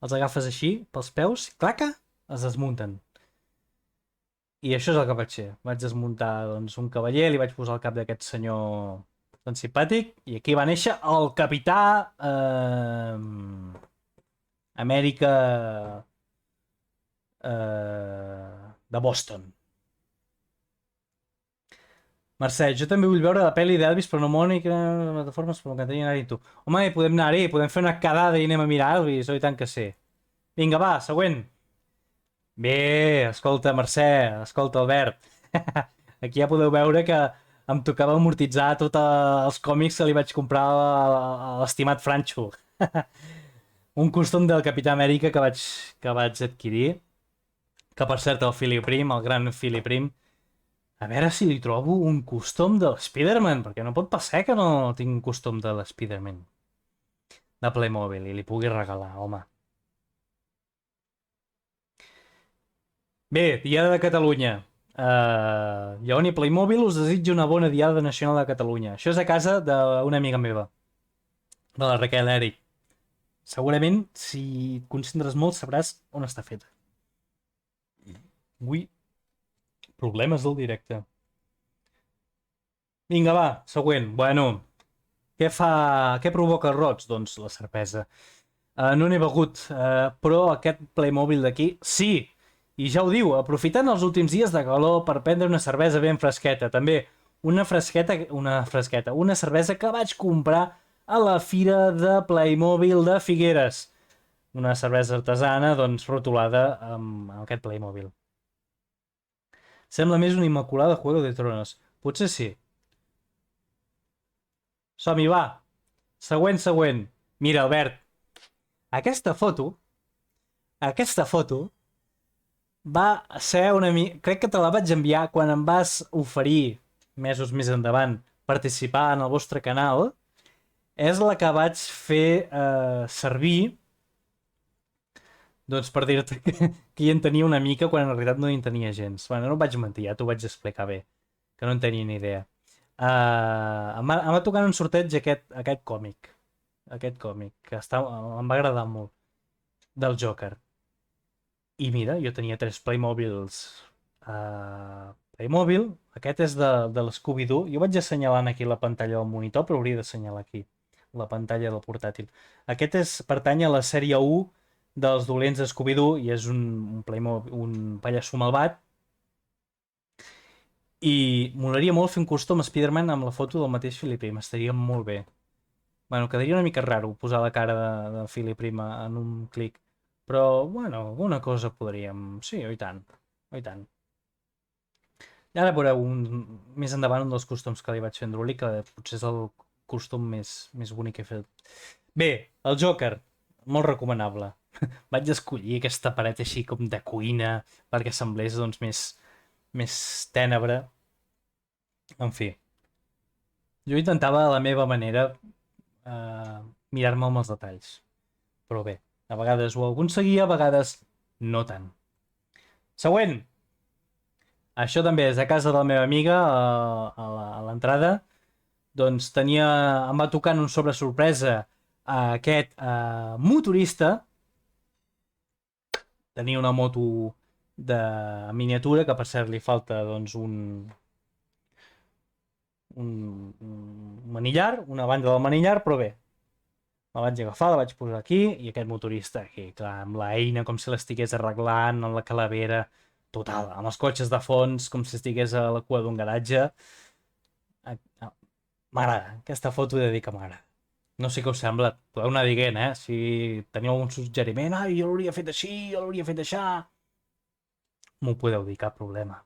els agafes així, pels peus, claca, es desmunten. I això és el que vaig fer. Vaig desmuntar, doncs, un cavaller, li vaig posar el cap d'aquest senyor tan simpàtic, i aquí va néixer el Capità Amèrica de Boston. Mercè, jo també vull veure la pel·li d'Elvis, però no Mònica, plataformes, però m'encantaria anar-hi tu. Home, podem anar-hi, podem fer una quedada i anem a mirar Elvis, oi tant que sí. Vinga, va, següent. Bé, escolta, Mercè, escolta, Albert. Aquí ja podeu veure que em tocava amortitzar tots els còmics que li vaig comprar a l'estimat Franxo. Un costum del Capità Amèrica que vaig adquirir, que per cert el Philip Prim, el gran Philip Prim, a veure si li trobo un costum de l'Spiderman, perquè no pot passar que no tinc un costum de l'Spiderman de Playmobil i li pugui regalar, home. Bé, Diada de Catalunya. Lleoni Playmobil us desitja una bona Diada Nacional de Catalunya. Això és a casa d'una amiga meva, de la Raquel Eric. Segurament, si et concentres molt, sabràs on està feta. Ui, problemes del directe. Vinga, va, següent. Bueno, què provoca els rots? Doncs la cervesa. No n'he begut, però aquest Playmobil d'aquí, sí! I ja ho diu, aprofitant els últims dies de calor per prendre una cervesa ben fresqueta. També una cervesa que vaig comprar a la fira de Playmobil de Figueres. Una cervesa artesana, doncs, rotulada amb aquest Playmobil. Sembla més una immaculada Juego de Tronos. Potser sí. Som-hi, va. Següent. Mira, Albert, aquesta foto, aquesta foto va ser crec que te la vaig enviar quan em vas oferir, mesos més endavant, participar en el vostre canal. És la que vaig fer servir, doncs, per dir-te que hi en tenia una mica quan en realitat no hi en tenia gens. Bueno, no vaig mentir, ja t'ho vaig explicar bé, que no en tenia ni idea. Em va tocar en un sorteig aquest còmic. Aquest còmic, que em va agradar molt, del Joker. I mira, jo tenia 3 Playmobils. Playmobil, aquest és de l'Scooby-Doo. Jo vaig assenyalant aquí la pantalla del monitor, però hauria d'assenyalar aquí la pantalla del portàtil. Aquest pertany a la sèrie 1 dels dolents de Scooby-Doo i és un Playmobil, un pallasso malvat. I molaria molt fer un custom Spider-Man amb la foto del mateix Philip Prim, estaria molt bé. Bueno, quedaria una mica raro posar la cara de Philip Prim en un clic, però, bueno, alguna cosa podríem... Sí, oi tant, oi tant. I ara veureu més endavant un dels costums que li vaig fer a Druli, que potser és el costum més bonic que he fet. Bé, el Joker, molt recomanable. Vaig escollir aquesta paret així com de cuina perquè semblés doncs més tènebre. En fi, jo intentava a la meva manera mirar-me amb els detalls. Però bé, a vegades ho aconseguia, a vegades no tant. Següent! Això també és a casa de la meva amiga, a l'entrada. Doncs em va tocar en un sobre sorpresa aquest motorista. Tenia una moto de miniatura, que per cert li falta doncs un manillar, una banda del manillar, però bé. La vaig agafar, la vaig posar aquí, i aquest motorista aquí, clar, amb l'eina com si l'estigués arreglant, amb la calavera, total, amb els cotxes de fons, com si estigués a la cua d'un garatge. M'agrada, aquesta foto he de dir que m'agrada. No sé què us sembla, podeu anar dient, si teniu algun suggeriment, jo l'hauria fet així, jo l'hauria fet així. M'ho podeu dir, cap problema.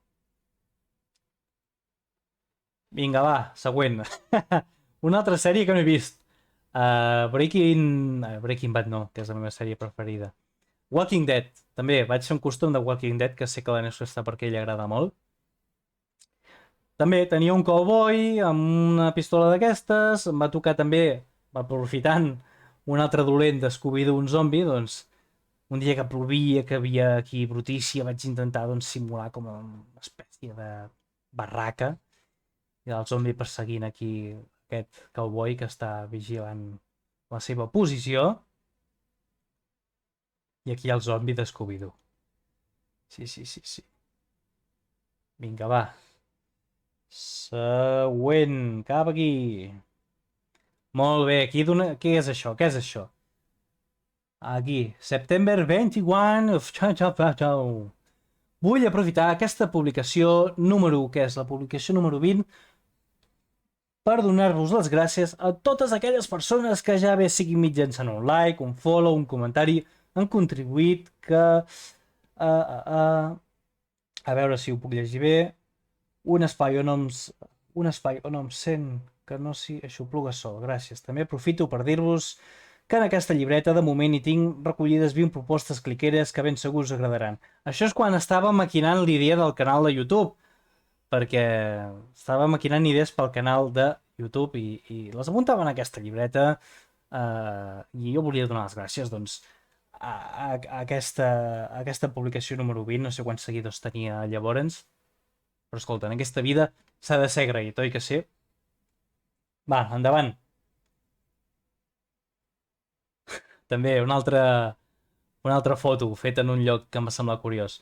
Vinga, va, següent. Una altra sèrie que no he vist. Breaking Bad no, que és la meva sèrie preferida. Walking Dead, també, vaig fer un costum de Walking Dead, que sé que la Neus està perquè ell agrada molt. També tenia un cowboy amb una pistola d'aquestes, em va tocar també, aprofitant un altre dolent de Scooby-Doo, un zombi, doncs, un dia que plovia, que havia aquí brutícia, vaig intentar doncs, simular com una espècie de barraca, i el zombi perseguint aquí aquest cowboy que està vigilant la seva posició, i aquí hi ha el zombi de Scooby-Doo. Sí. Vinga, va. Següent, cap aquí. Molt bé, què és això? Què és això? Aquí, September 21 of Vull aprofitar aquesta publicació número, que és la publicació número 20, per donar-vos les gràcies a totes aquelles persones que ja bé siguin mitjançant un like, un follow, un comentari, han contribuït que... A veure si ho puc llegir bé. Un espai on em sent que no s'hi aixopluga sol. Gràcies. També aprofito per dir-vos que en aquesta llibreta de moment hi tinc recollides 20 propostes cliqueres que ben segur us agradaran. Això és quan estava maquinant l'idea del canal de YouTube, perquè estava maquinant idees pel canal de YouTube i les apuntava en aquesta llibreta, i jo volia donar les gràcies doncs, a aquesta publicació número 20, no sé quants seguidors tenia llavors, però escolta, en aquesta vida s'ha de ser agraït, oi que sí? Va, endavant. També una altra foto feta en un lloc que em va semblar curiós.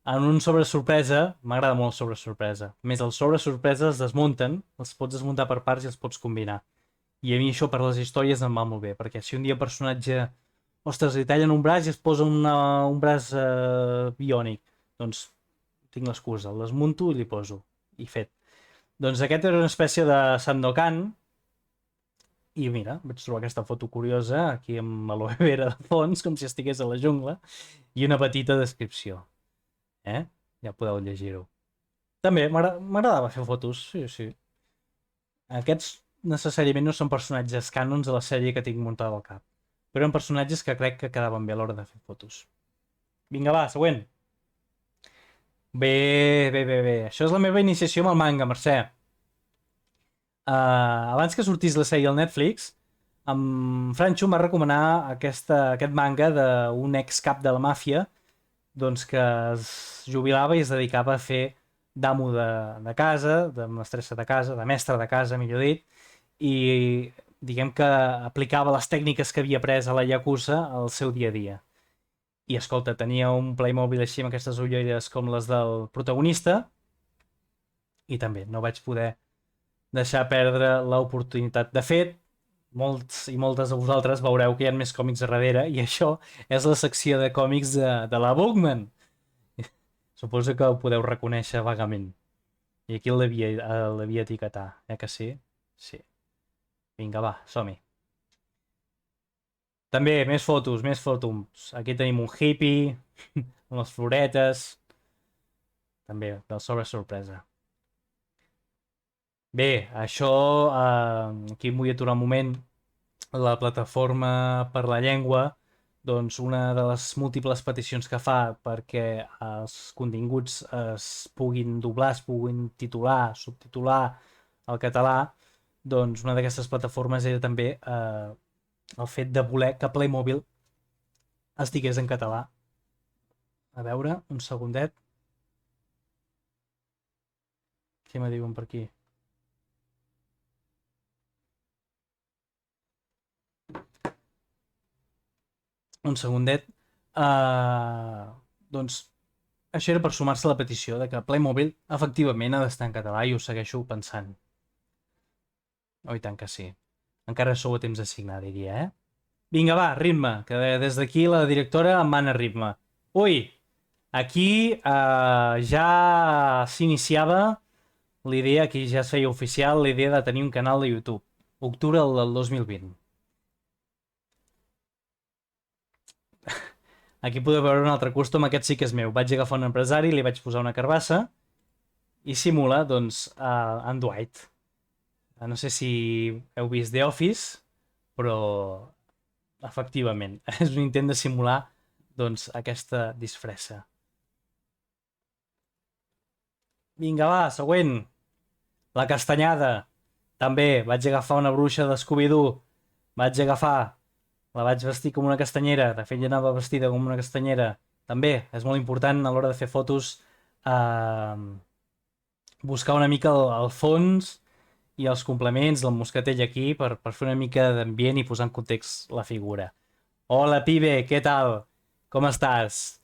En un sobre sorpresa, m'agrada molt el sobre sorpresa. A més, els sobre sorpresa es desmunten, els pots desmuntar per parts i els pots combinar. I a mi això per les històries em va molt bé, perquè si un dia personatge, ostres, li tallen un braç i es posa un braç biònic, doncs tinc l'excusa, el desmunto i li poso. I fet. Doncs aquest era una espècie de Sandokan, i mira, vaig trobar aquesta foto curiosa, aquí amb l'aloe vera de fons, com si estigués a la jungla, i una petita descripció. Ja podeu llegir-ho. També m'agradava fer fotos, sí, sí. Aquests necessàriament no són personatges cànons de la sèrie que tinc muntada al cap, però eren personatges que crec que quedaven bé a l'hora de fer fotos. Vinga, va, següent. Bé, bé, bé, bé. Això és la meva iniciació amb el manga, Mercè. Abans que sortís la sèrie al Netflix, en Francho em va recomanar aquest manga d'un ex-cap de la màfia, doncs que es jubilava i es dedicava a fer d'amo de casa, de mestressa de casa, de mestre de casa, millor dit, i diguem que aplicava les tècniques que havia après a la Yakuza al seu dia a dia. I escolta, tenia un Playmobil així amb aquestes ulleres com les del protagonista, i també no vaig poder deixar perdre l'oportunitat. De fet, molts i moltes de vosaltres veureu que hi ha més còmics a darrere, i això és la secció de còmics de la Bookman. Suposo que ho podeu reconèixer vagament. I aquí l'havia etiquetar, que sí? Sí. Vinga, va, som-hi. També, més fotos, més fotos. Aquí tenim un hippie, amb les floretes. També, del sobre sorpresa. Bé, això... aquí em vull aturar un moment. La plataforma per la llengua, doncs una de les múltiples peticions que fa perquè els continguts es puguin doblar, es puguin titular, subtitular al català, doncs una d'aquestes plataformes era també el fet de voler que Playmobil estigués en català. A veure, un segundet. Què me diuen per aquí? Un segundet. Doncs això era per sumar-se a la petició de que Playmobil efectivament ha d'estar en català, i ho segueixo pensant. Oh, i tant que sí. Encara sou a temps de signar, diria, eh? Vinga, va, ritme, que des d'aquí la directora em mana ritme. Ui, aquí ja s'iniciava la idea, aquí ja es feia oficial la idea de tenir un canal de YouTube. Octubre del 2020. Aquí podeu veure un altre costum, aquest sí que és meu. Vaig agafar un empresari, li vaig posar una carbassa i simula, doncs, en Dwight. No sé si heu vist The Office, però efectivament, és un intent de simular, doncs, aquesta disfressa. Vinga, va, següent. La castanyada. També vaig agafar una bruixa de Scooby-Doo. Vaig agafar, la vaig vestir com una castanyera. De fet, ja anava vestida com una castanyera. També és molt important a l'hora de fer fotos buscar una mica el fons i els complements, el moscatell aquí, per fer una mica d'ambient i posar en context la figura. Hola, pibe, què tal? Com estàs?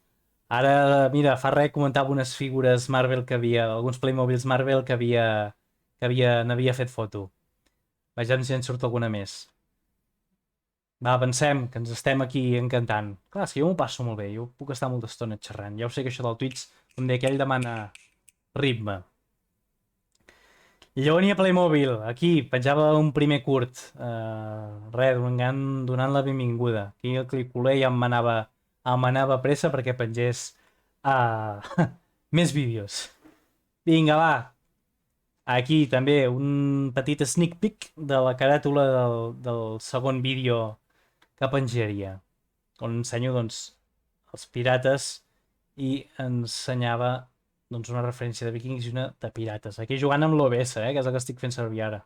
Ara, mira, fa res comentava unes figures Marvel que havia, alguns Playmobils Marvel n'havia fet foto. Vejam si en surt alguna més. Va, avancem, que ens estem aquí encantant. Clar, és que jo m'ho passo molt bé, jo puc estar molta estona xerrant. Ja ho sé que això del Twitch, com deia aquell, demana ritme. Lleonia Playmobil, aquí, penjava un primer curt. Res, donant la benvinguda. Aquí el cliculer ja em manava pressa perquè pengés més vídeos. Vinga, va. Aquí també un petit sneak peek de la caràtula del segon vídeo que penjaria, on ensenyo, doncs, els pirates i ensenyava, doncs, una referència de vikings i una de pirates. Aquí jugant amb l'OBS, que és el que estic fent servir ara.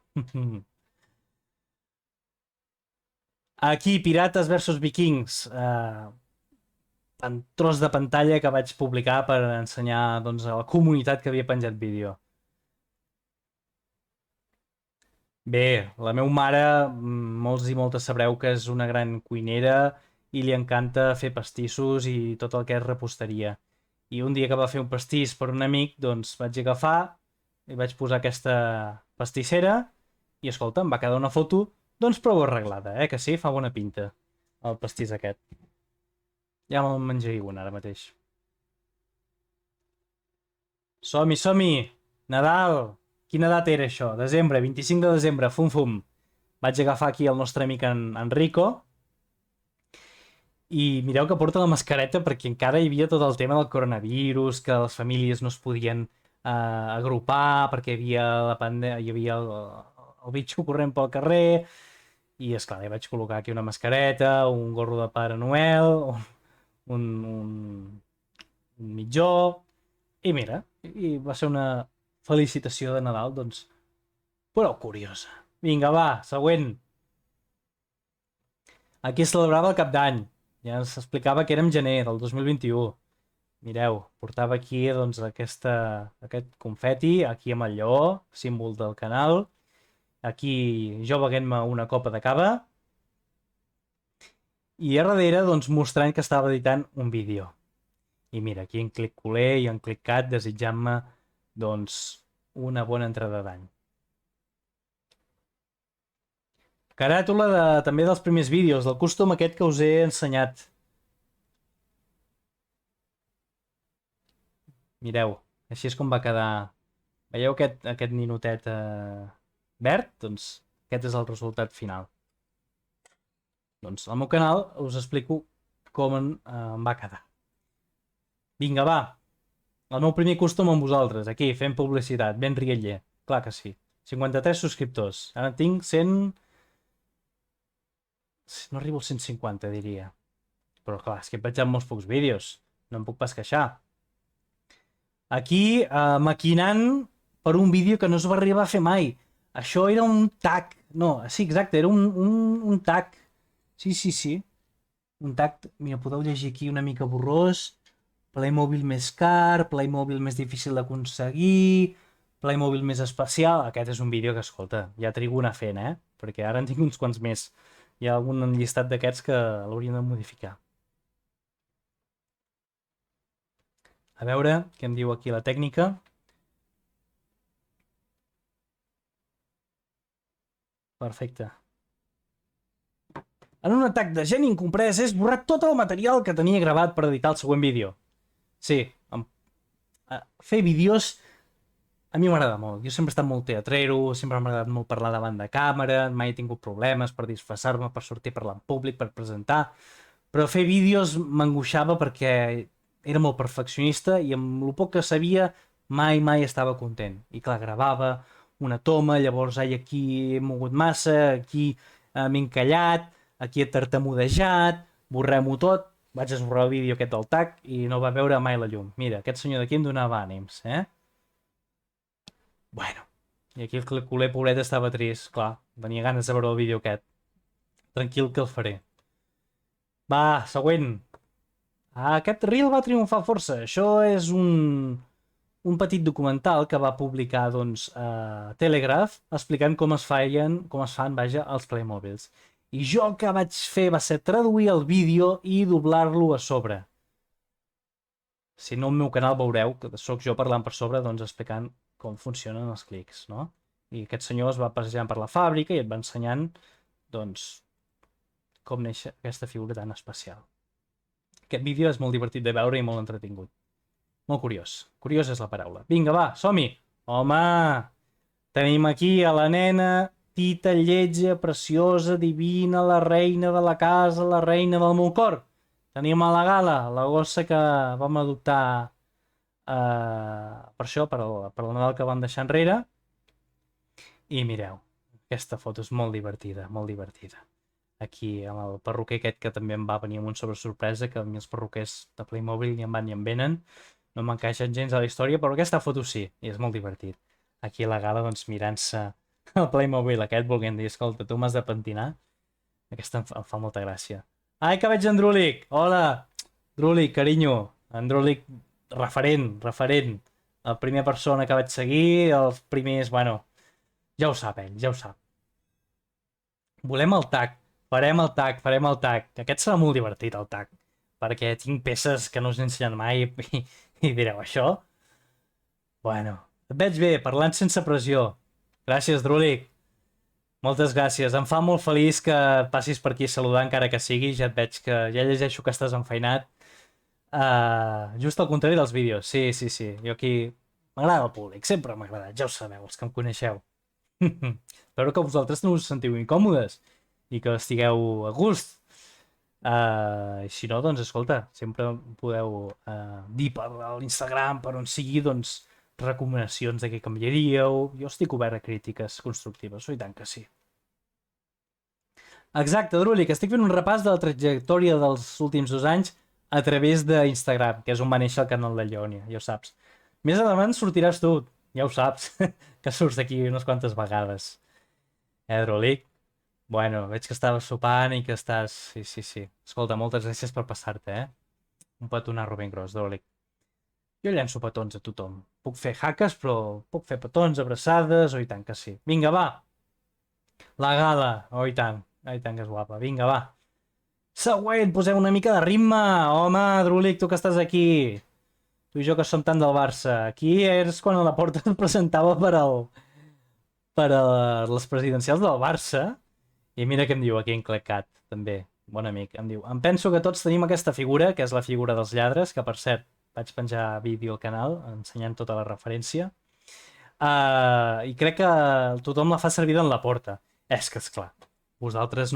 Aquí, pirates versus vikings. Tros de pantalla que vaig publicar per ensenyar, doncs, a la comunitat que havia penjat vídeo. Bé, la meva mare, molts i moltes sabreu que és una gran cuinera i li encanta fer pastissos i tot el que és reposteria. I un dia que va fer un pastís per un amic, doncs vaig agafar i vaig posar aquesta pastissera i, escolta, em va quedar una foto, doncs, prou arreglada, que sí? Fa bona pinta el pastís aquest. Ja me'l menjaré un ara mateix. Som-hi, som-hi! Nadal! Quina data era això? Desembre, 25 de desembre, fum. Vaig agafar aquí el nostre amic Enrico i mireu que porta la mascareta perquè encara hi havia tot el tema del coronavirus, que les famílies no es podien agrupar perquè hi havia el bitxo corrent pel carrer i esclar, li vaig col·locar aquí una mascareta, un gorro de Pare Noel, un mitjó i mira, i va ser una felicitació de Nadal, doncs, prou curiosa. Vinga, va, següent. Aquí es celebrava el Cap d'Any. Ja ens explicava que érem gener del 2021. Mireu, portava aquí doncs, aquest confeti, aquí amb el lleó, símbol del canal. Aquí jo beguent-me una copa de cava. I a darrere doncs, mostrant que estava editant un vídeo. I mira, aquí en Clic Culer i en Clic Cat desitjant-me doncs, una bona entrada d'any. Caràtula també dels primers vídeos, del custom aquest que us he ensenyat. Mireu, així és com va quedar. Veieu aquest ninotet verd? Doncs aquest és el resultat final. Doncs al meu canal us explico com em va quedar. Vinga, va. El meu primer custom amb vosaltres, aquí, fent publicitat, ben rialler. Clar que sí. 53 subscriptors. Ara tinc 100... No arribo als 150, diria. Però clar, és que he penjat molts pocs vídeos. No em puc pas queixar. Aquí, maquinant per un vídeo que no es va arribar a fer mai. Això era un tag. No, sí, exacte, era un tag. Sí. Un tag, mira, podeu llegir aquí una mica borrós. Playmobil més car, Playmobil més difícil d'aconseguir, Playmobil més especial. Aquest és un vídeo que, escolta, ja trigo una fent, perquè ara en tinc uns quants més. Hi ha algun llistat d'aquests que l'hauríem de modificar. A veure què em diu aquí la tècnica. Perfecte. En un atac de geni incomprès he esborrat tot el material que tenia gravat per editar el següent vídeo. Sí, fer vídeos a mi m'agrada molt. Jo sempre he estat molt teatrero, sempre m'ha agradat molt parlar davant de càmera, mai he tingut problemes per disfressar-me, per sortir a parlar en públic, per presentar, però fer vídeos m'angoixava perquè era molt perfeccionista i amb el poc que sabia mai estava content. I clar, gravava una toma, llavors aquí he mogut massa, aquí m'he encallat, aquí he tartamudejat, borrem-ho tot. Vaig esborrar el vídeo aquest del tag i no va veure mai la llum. Mira, aquest senyor d'aquí em donava ànims, Bueno, i aquí el culer pobret estava trist, clar, tenia ganes de veure el vídeo aquest. Tranquil que el faré. Va, següent. Aquest reel va triomfar força. Això és un petit documental que va publicar doncs, Telegraph explicant com es fan, els Playmobils. I jo el que vaig fer va ser traduir el vídeo i doblar-lo a sobre. Si no, al meu canal veureu que sóc jo parlant per sobre, doncs explicant com funcionen els clics, no? I aquest senyor es va passejant per la fàbrica i et va ensenyant, doncs, com neix aquesta figura tan especial. Aquest vídeo és molt divertit de veure i molt entretingut. Molt curiós. Curiós és la paraula. Vinga, va, som-hi! Home! Tenim aquí a la nena, tita, lletja, preciosa, divina, la reina de la casa, la reina del meu cor. Tenim a la Gala, la gossa que vam adoptar per això, per el Nadal que vam deixar enrere. I mireu, aquesta foto és molt divertida, molt divertida. Aquí amb el perruquer aquest que també em va venir amb un sorpresa, que a mi els perruquers de Playmobil ni em van ni em venen, no m'encaixen gens a la història, però aquesta foto sí, i és molt divertit. Aquí a la Gala, doncs, mirant-se el Playmobil aquest, volent dir, escolta, tu m'has de pentinar. Aquesta em fa molta gràcia. Ai, que veig en Drulic! Hola! Drulic, carinyo! En Drulic, referent. La primera persona que vaig seguir, els primers, bueno, ja ho sap ell, ja ho sap. Volem el tag, farem el tag. Aquest serà molt divertit, el tag, perquè tinc peces que no us he ensenyat mai i direu, això? Bueno, et veig bé, parlant sense pressió. Gràcies, Drulic. Moltes gràcies. Em fa molt feliç que passis per aquí a saludar, encara que sigui. Ja et veig que... Ja llegeixo que estàs enfeinat. Just al contrari dels vídeos. Sí. Jo aquí M'agrada el públic, sempre m'ha agradat, ja ho sabeu, els que em coneixeu. Espero que vosaltres no us sentiu incòmodes i que estigueu a gust. Si no, doncs escolta, sempre podeu dir per l'Instagram, per on sigui, doncs recomanacions de què canviaríeu. Jo estic obert a crítiques constructives, i tant que sí. Exacte, Druli, que estic fent un repàs de la trajectòria dels últims 2 anys a través d'Instagram, que és on va néixer el canal de Lleònia, ja ho saps. Més endavant sortiràs tu, ja ho saps, que surts d'aquí unes quantes vegades. Druli? Bueno, veig que estaves sopant i que estàs... Sí, sí, sí. Escolta, moltes gràcies per passar-te, Un petonarro ben gros, Droli. Jo llenço petons a tothom. Puc fer hackes, però puc fer petons, abraçades, i tant que sí. Vinga, va! La gala, i tant. I tant que és guapa. Vinga, va. Següent, posem una mica de ritme. Home, Drulic, tu que estàs aquí. Tu i jo que som tant del Barça. Aquí és quan a la porta es presentava per a les presidencials del Barça. I mira què em diu aquí en Clecat, també. Bon amic. Em diu, em penso que tots tenim aquesta figura, que és la figura dels lladres, que per cert, vaig penjar vídeo al canal ensenyant tota la referència. I crec que tothom la fa servir en la porta. És que, esclar, vosaltres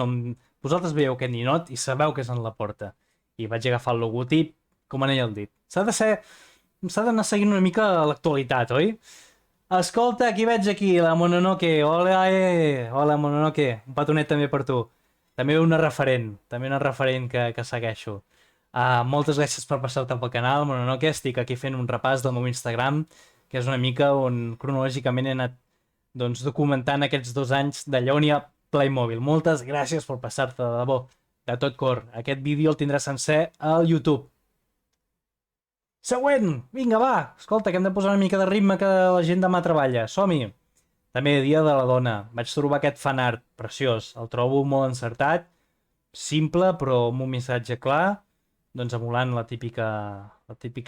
vosaltres veieu aquest ninot i sabeu que és en la porta. I vaig agafar el logotip com anell al dit. S'ha d'anar seguint una mica l'actualitat, oi? Escolta, aquí veig aquí, la Mononoke. Hola, hola, Mononoke. Un petonet també per tu. També una referent que segueixo. Moltes gràcies per passar-te pel canal, Mononoke. Estic aquí fent un repàs del meu Instagram, que és una mica on cronològicament he anat doncs, documentant aquests 2 anys de Lleònia Playmobil. Moltes gràcies per passar-te, de debò, de tot cor. Aquest vídeo el tindràs sencer al YouTube. Següent! Vinga, va! Escolta, que hem de posar una mica de ritme que la gent demà treballa. Som-hi! També Dia de la Dona. Vaig trobar aquest fanart preciós. El trobo molt encertat, simple, però amb un missatge clar, doncs emulant la típica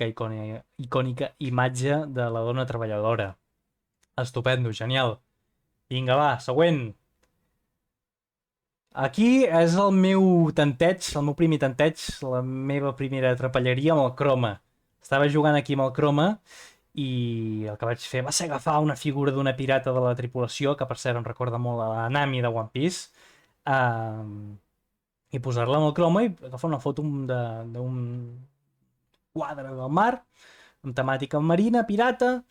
icònica imatge de la dona treballadora. Estupendo, genial. Vinga, va, següent. Aquí és el meu tanteig, el meu primer tanteig, la meva primera trapelleria amb el croma. Estava jugant aquí amb el croma i el que vaig fer va ser agafar una figura d'una pirata de la tripulació, que per cert em recorda molt a la Nami de One Piece, i posar-la amb el croma i agafar una foto d'un quadre del mar, amb temàtica marina, pirata,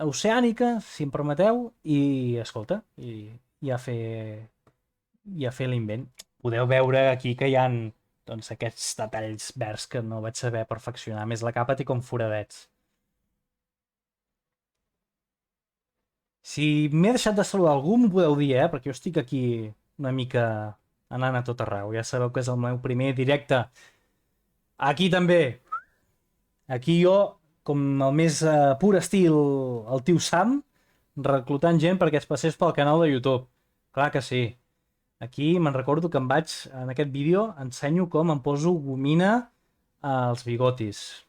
oceànica, si em permeteu, i escolta, i a fer l'invent. Podeu veure aquí que hi ha doncs, aquests detalls verds que no vaig saber perfeccionar. Més la capa té com foradets. Si m'he deixat de saludar algú, m'ho podeu dir, perquè jo estic aquí una mica anant a tot arreu. Ja sabeu que és el meu primer directe. Aquí també. Aquí jo, com el més pur estil, el tio Sam, reclutant gent perquè es passés pel canal de YouTube. Clar que sí. Aquí me'n recordo que en aquest vídeo, ensenyo com em poso gomina als bigotis.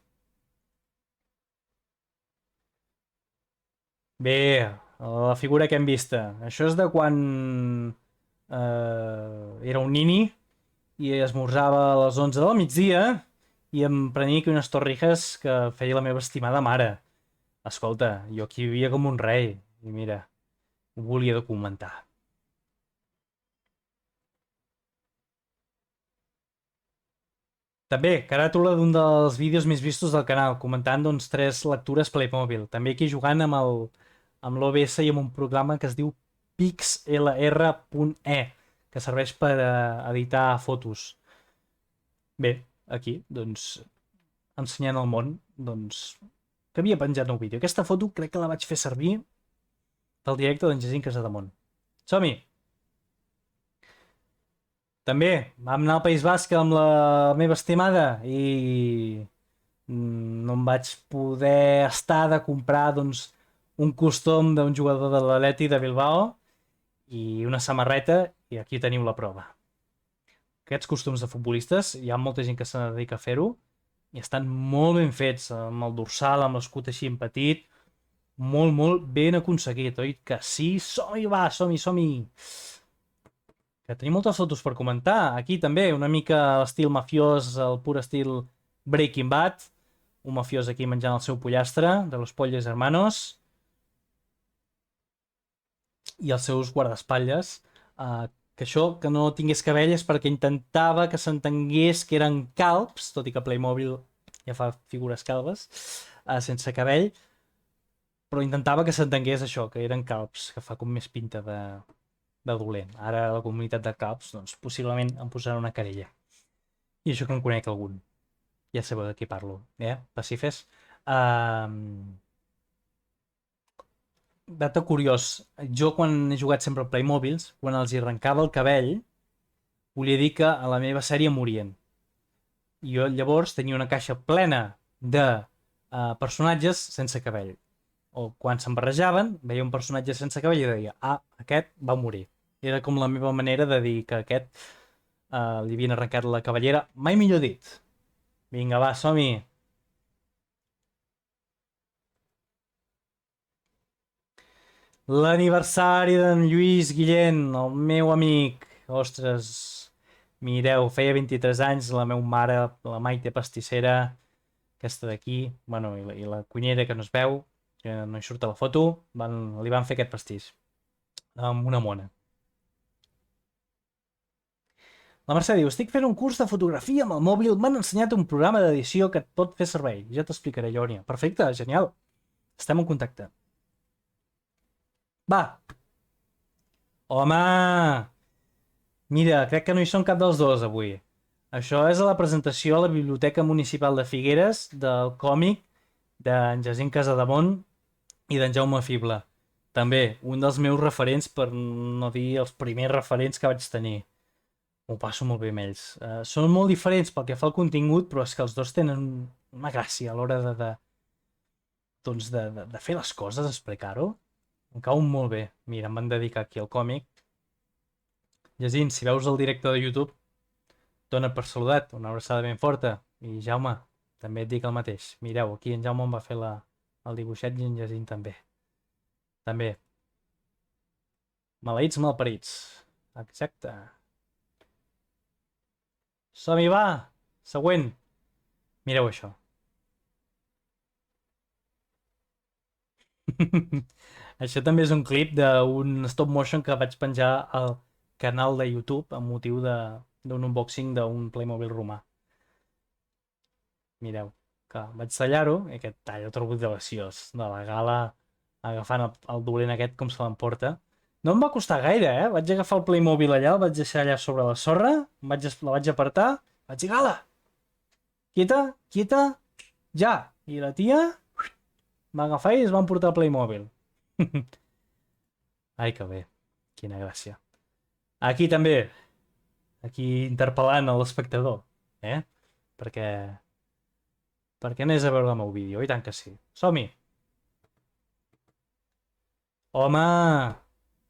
Bé, la figura que hem vista. Això és de quan era un nini i esmorzava a les 11 del migdia i em prenia aquí unes torrijas que feia la meva estimada mare. Escolta, jo aquí vivia com un rei i mira, ho volia documentar. També, caràtula d'un dels vídeos més vistos del canal, comentant doncs 3 lectures Playmobil. També aquí jugant amb l'OBS i amb un programa que es diu pixlr.e, que serveix per editar fotos. Bé, aquí, doncs, ensenyant al món, doncs, que havia penjat un vídeo. Aquesta foto crec que la vaig fer servir pel directe d'en Jacint Casademont. Som-hi! També vam anar al País Basc amb la meva estimada i no em vaig poder estar de comprar doncs, un costum d'un jugador de l'Atleti de Bilbao i una samarreta, i aquí teniu la prova. Aquests costums de futbolistes, hi ha molta gent que se dedica a fer-ho i estan molt ben fets, amb el dorsal, amb l'escut així en petit, molt, molt ben aconseguit, oi? Que sí, som-hi, va, som-hi, som-hi! Que tenim moltes fotos per comentar. Aquí també, una mica l'estil mafiós, el pur estil Breaking Bad. un mafiós aquí menjant el seu pollastre, de los pollos hermanos, i els seus guardaespatlles, que això, que no tingués cabell, és perquè intentava que s'entengués que eren calbs, tot i que Playmobil ja fa figures calbes, sense cabell, però intentava que s'entengués això, que eren calbs, que fa com més pinta de dolent. Ara la comunitat de calbs, doncs, possiblement em posarà una querella. I això que en conec algun. Ja sabeu de qui parlo, Pacifes? Data curiós, jo quan he jugat sempre a Playmobils, quan els hi arrencava el cabell, volia dir que a la meva sèrie morien. I jo llavors tenia una caixa plena de personatges sense cabell. O quan se'n barrejaven, veia un personatge sense cabell i deia, aquest va morir. Era com la meva manera de dir que aquest li havien arrencat la cabellera. Mai millor dit. Vinga, va, som-hi. L'aniversari d'en Lluís Guillén, el meu amic. Ostres, mireu, feia 23 anys, la meva mare, la Maite Pastissera, aquesta d'aquí, bueno, i la cuinera que no es veu, que no hi surt a la foto, li van fer aquest pastís amb una mona. La Mercè diu, estic fent un curs de fotografia amb el mòbil, m'han ensenyat un programa d'edició que et pot fer servei. Ja t'explicaré, Llònia. Perfecte, genial. Estem en contacte. Va. Home! Mira, crec que no hi són cap dels dos avui. Això és a la presentació a la Biblioteca Municipal de Figueres del còmic d'en Jacint Casademont i d'en Jaume Fibla. També, un dels meus referents, per no dir els primers referents que vaig tenir. M'ho passo molt bé amb ells. Són molt diferents pel que fa al contingut, però és que els dos tenen una gràcia a l'hora de fer les coses, explicar-ho. Em cau molt bé. Mira, em van dedicar aquí al còmic. Jacint, si veus el directe de YouTube, dona't per saludat, una abraçada ben forta. I Jaume, també et dic el mateix. Mireu, aquí en Jaume em va fer el dibuixet i en Jacint també. També. Maleïts malparits. Exacte. Som-hi, va! Següent. Mireu això. Això també és un clip d'un stop motion que vaig penjar al canal de YouTube amb motiu d'un unboxing d'un Playmobil romà. Mireu, que vaig tallar-ho i aquest tall ho trobo deliciós. De la Gala agafant el dolent aquest com se l'emporta. No em va costar gaire, Vaig agafar el Playmobil allà, el vaig deixar allà sobre la sorra, la vaig apartar, vaig dir, Gala, quieta, ja. I la tia va agafar i es van portar el Playmobil. Ai, que bé, quina gràcia. Aquí també, aquí interpel·lant a l'espectador, Perquè anés a veure el meu vídeo, i tant que sí. Som-hi! Home!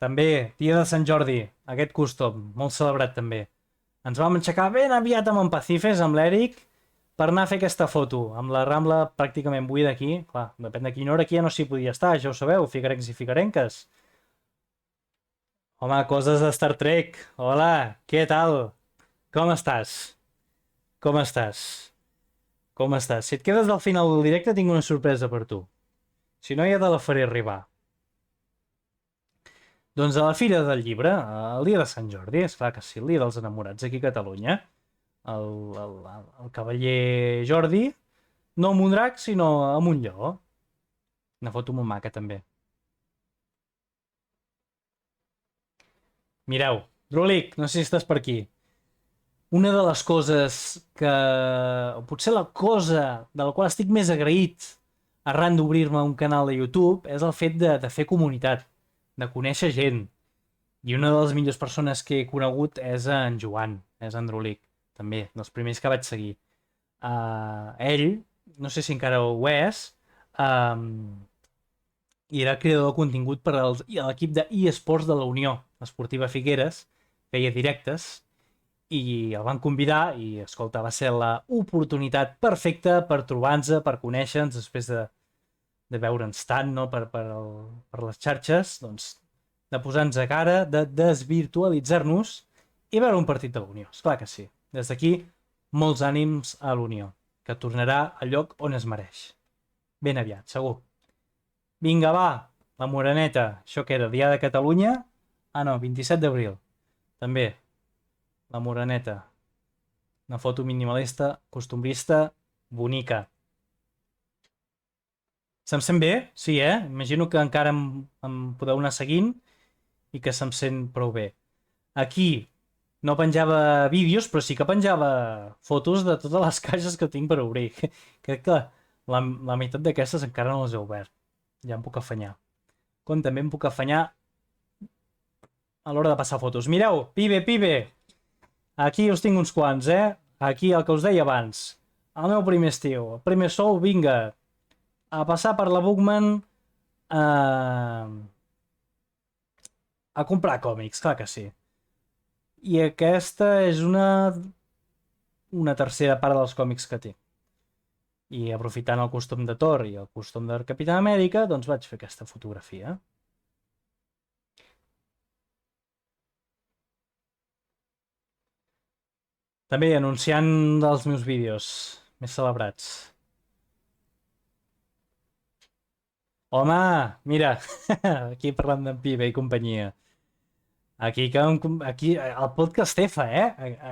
També, dia de Sant Jordi, aquest custom, molt celebrat també. Ens vam aixecar ben aviat amb en Pacifes, amb l'Eric, per anar a fer aquesta foto, amb la Rambla pràcticament buida aquí. Clar, depèn de quina hora aquí ja no s'hi podia estar, ja ho sabeu, figuerencs i figuerenques. Home, coses de Star Trek. Hola, què tal? Com estàs? Com estàs? Com estàs? Si et quedes al final del directe tinc una sorpresa per tu. Si no ja te la faré arribar. Doncs a la Fira del Llibre, el dia de Sant Jordi, és clar que sí, el dia dels enamorats aquí a Catalunya, el cavaller Jordi, no amb un drac, sinó amb un lleó. Una foto molt maca, també. Mireu, Drulic, no sé si estàs per aquí. Una de les coses que... o potser la cosa de la qual estic més agraït arran d'obrir-me un canal de YouTube és el fet de fer comunitat, de conèixer gent. I una de les millors persones que he conegut és en Joan, és en Drulic, també, dels primers que vaig seguir. Ell, no sé si encara ho és, i era creador de contingut per a l'equip d'eSports de la Unió Esportiva Figueres, feia directes, i el van convidar i, escolta, va ser l'oportunitat perfecta per trobar-nos, per conèixer-nos, després de veure'ns tant, no?, per les xarxes, doncs, de posar-nos a cara, de desvirtualitzar-nos i veure un partit de l'Unió. Esclar que sí. Des d'aquí, molts ànims a l'Unió. que tornarà al lloc on es mereix. Ben aviat, segur. Vinga, va, la Moreneta. Això que era, Dia de Catalunya? Ah, no, 27 d'abril. També, la Moreneta. Una foto minimalista, costumbrista, bonica. Se'm sent bé? Sí, Imagino que encara em podeu anar seguint i que se'm sent prou bé. Aquí no penjava vídeos, però sí que penjava fotos de totes les caixes que tinc per obrir. Crec que la meitat d'aquestes encara no les he obert. Ja em puc afanyar. Com també em puc afanyar a l'hora de passar fotos. Mireu, pibe! Aquí us tinc uns quants, Aquí el que us deia abans. El meu primer estiu. El primer sou, vinga. A passar per la Bookman a comprar còmics, clar que sí. I aquesta és una tercera part dels còmics que tinc. I aprofitant el costum de Thor i el costum de Capità Amèrica, doncs vaig fer aquesta fotografia. També anunciant dels meus vídeos més celebrats. Home, mira, aquí parlant d'en Pibe i companyia. Aquí el podcast F,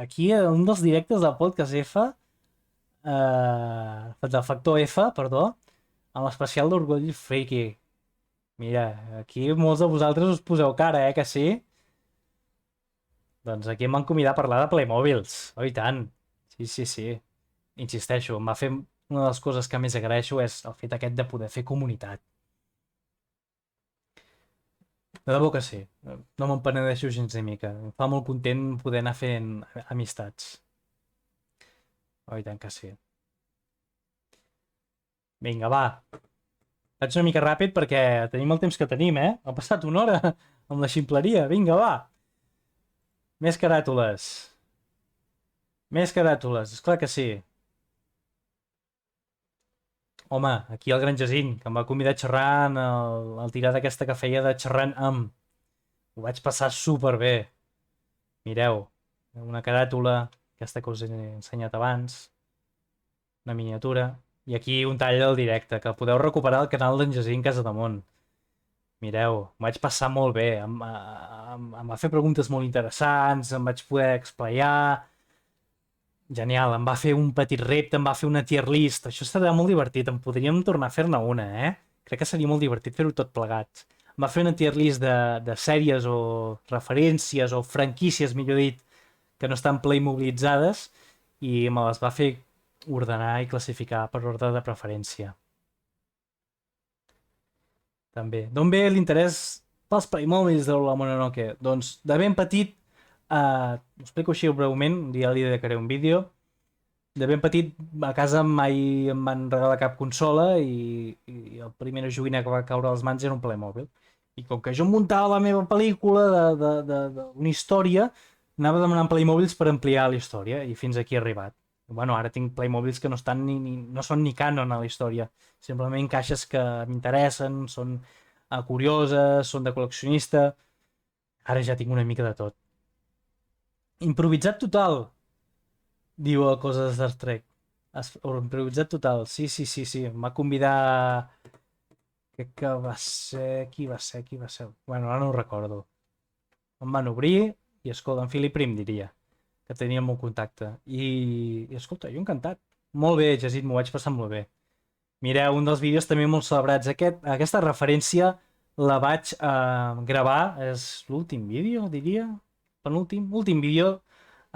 Aquí un dels directes del podcast F, del Factor F, perdó, amb l'especial d'Orgull Friki. Mira, aquí molts de vosaltres us poseu cara, que sí? Doncs aquí em van convidar a parlar de Playmobils. Oh, i tant. Sí. Insisteixo, em va fer... Una de les coses que més agraeixo és el fet aquest de poder fer comunitat. De debò que sí. No me'n penedeixo gens ni mica. Em fa molt content poder anar fent amistats. Oh, i tant que sí. Vinga, va. Vaig una mica ràpid perquè tenim el temps que tenim, Ha passat una hora amb la ximpleria. Vinga, va. Més caràtules. Esclar que sí. Home, aquí el Gran Jacint, que em va convidar a xerrar en el tirar d'aquesta que feia de xerrant amb. Ho vaig passar superbé. Mireu, una caràtula, aquesta que us he ensenyat abans, una miniatura, i aquí un tall del directe, que podeu recuperar al canal d'en Jacint Casademont. Mireu, m'ho vaig passar molt bé, em va fer preguntes molt interessants, em vaig poder explayar. Genial, em va fer un petit repte, em va fer una tier list, això serà molt divertit, en podríem tornar a fer-ne una, Crec que seria molt divertit fer-ho tot plegat. Em va fer una tier list de sèries o referències o franquícies, millor dit, que no estan playmobilitzades i me les va fer ordenar i classificar per ordre de preferència. També. D'on ve l'interès pels Playmobils de la Mononoke? Doncs de ben petit, ho explico així breument, un dia li dedicaré un vídeo. De ben petit a casa mai em van regalar cap consola i el primer joguina que va caure als mans era un Playmobil. I com que jo muntava la meva pel·lícula d'una història, anava demanant Playmobils per ampliar la història i fins aquí he arribat. Bueno, ara tinc Playmobils que no estan no són ni canon a la història, simplement caixes que m'interessen, són curioses, són de col·leccionista. Ara ja tinc una mica de tot. Improvisat total, diu el Cosa de Star Trek. Improvisat total, sí. Em va convidar... Crec que va ser... Qui va ser? Bueno, ara no ho recordo. Em van obrir i, escolta, en Philip Prim, diria, que tenia molt contacte. I escolta, jo encantat. Molt bé, Jacint, m'ho vaig passar molt bé. Mireu, un dels vídeos també molt celebrats. Aquesta referència la vaig gravar, és l'últim vídeo, diria? Penúltim? Últim vídeo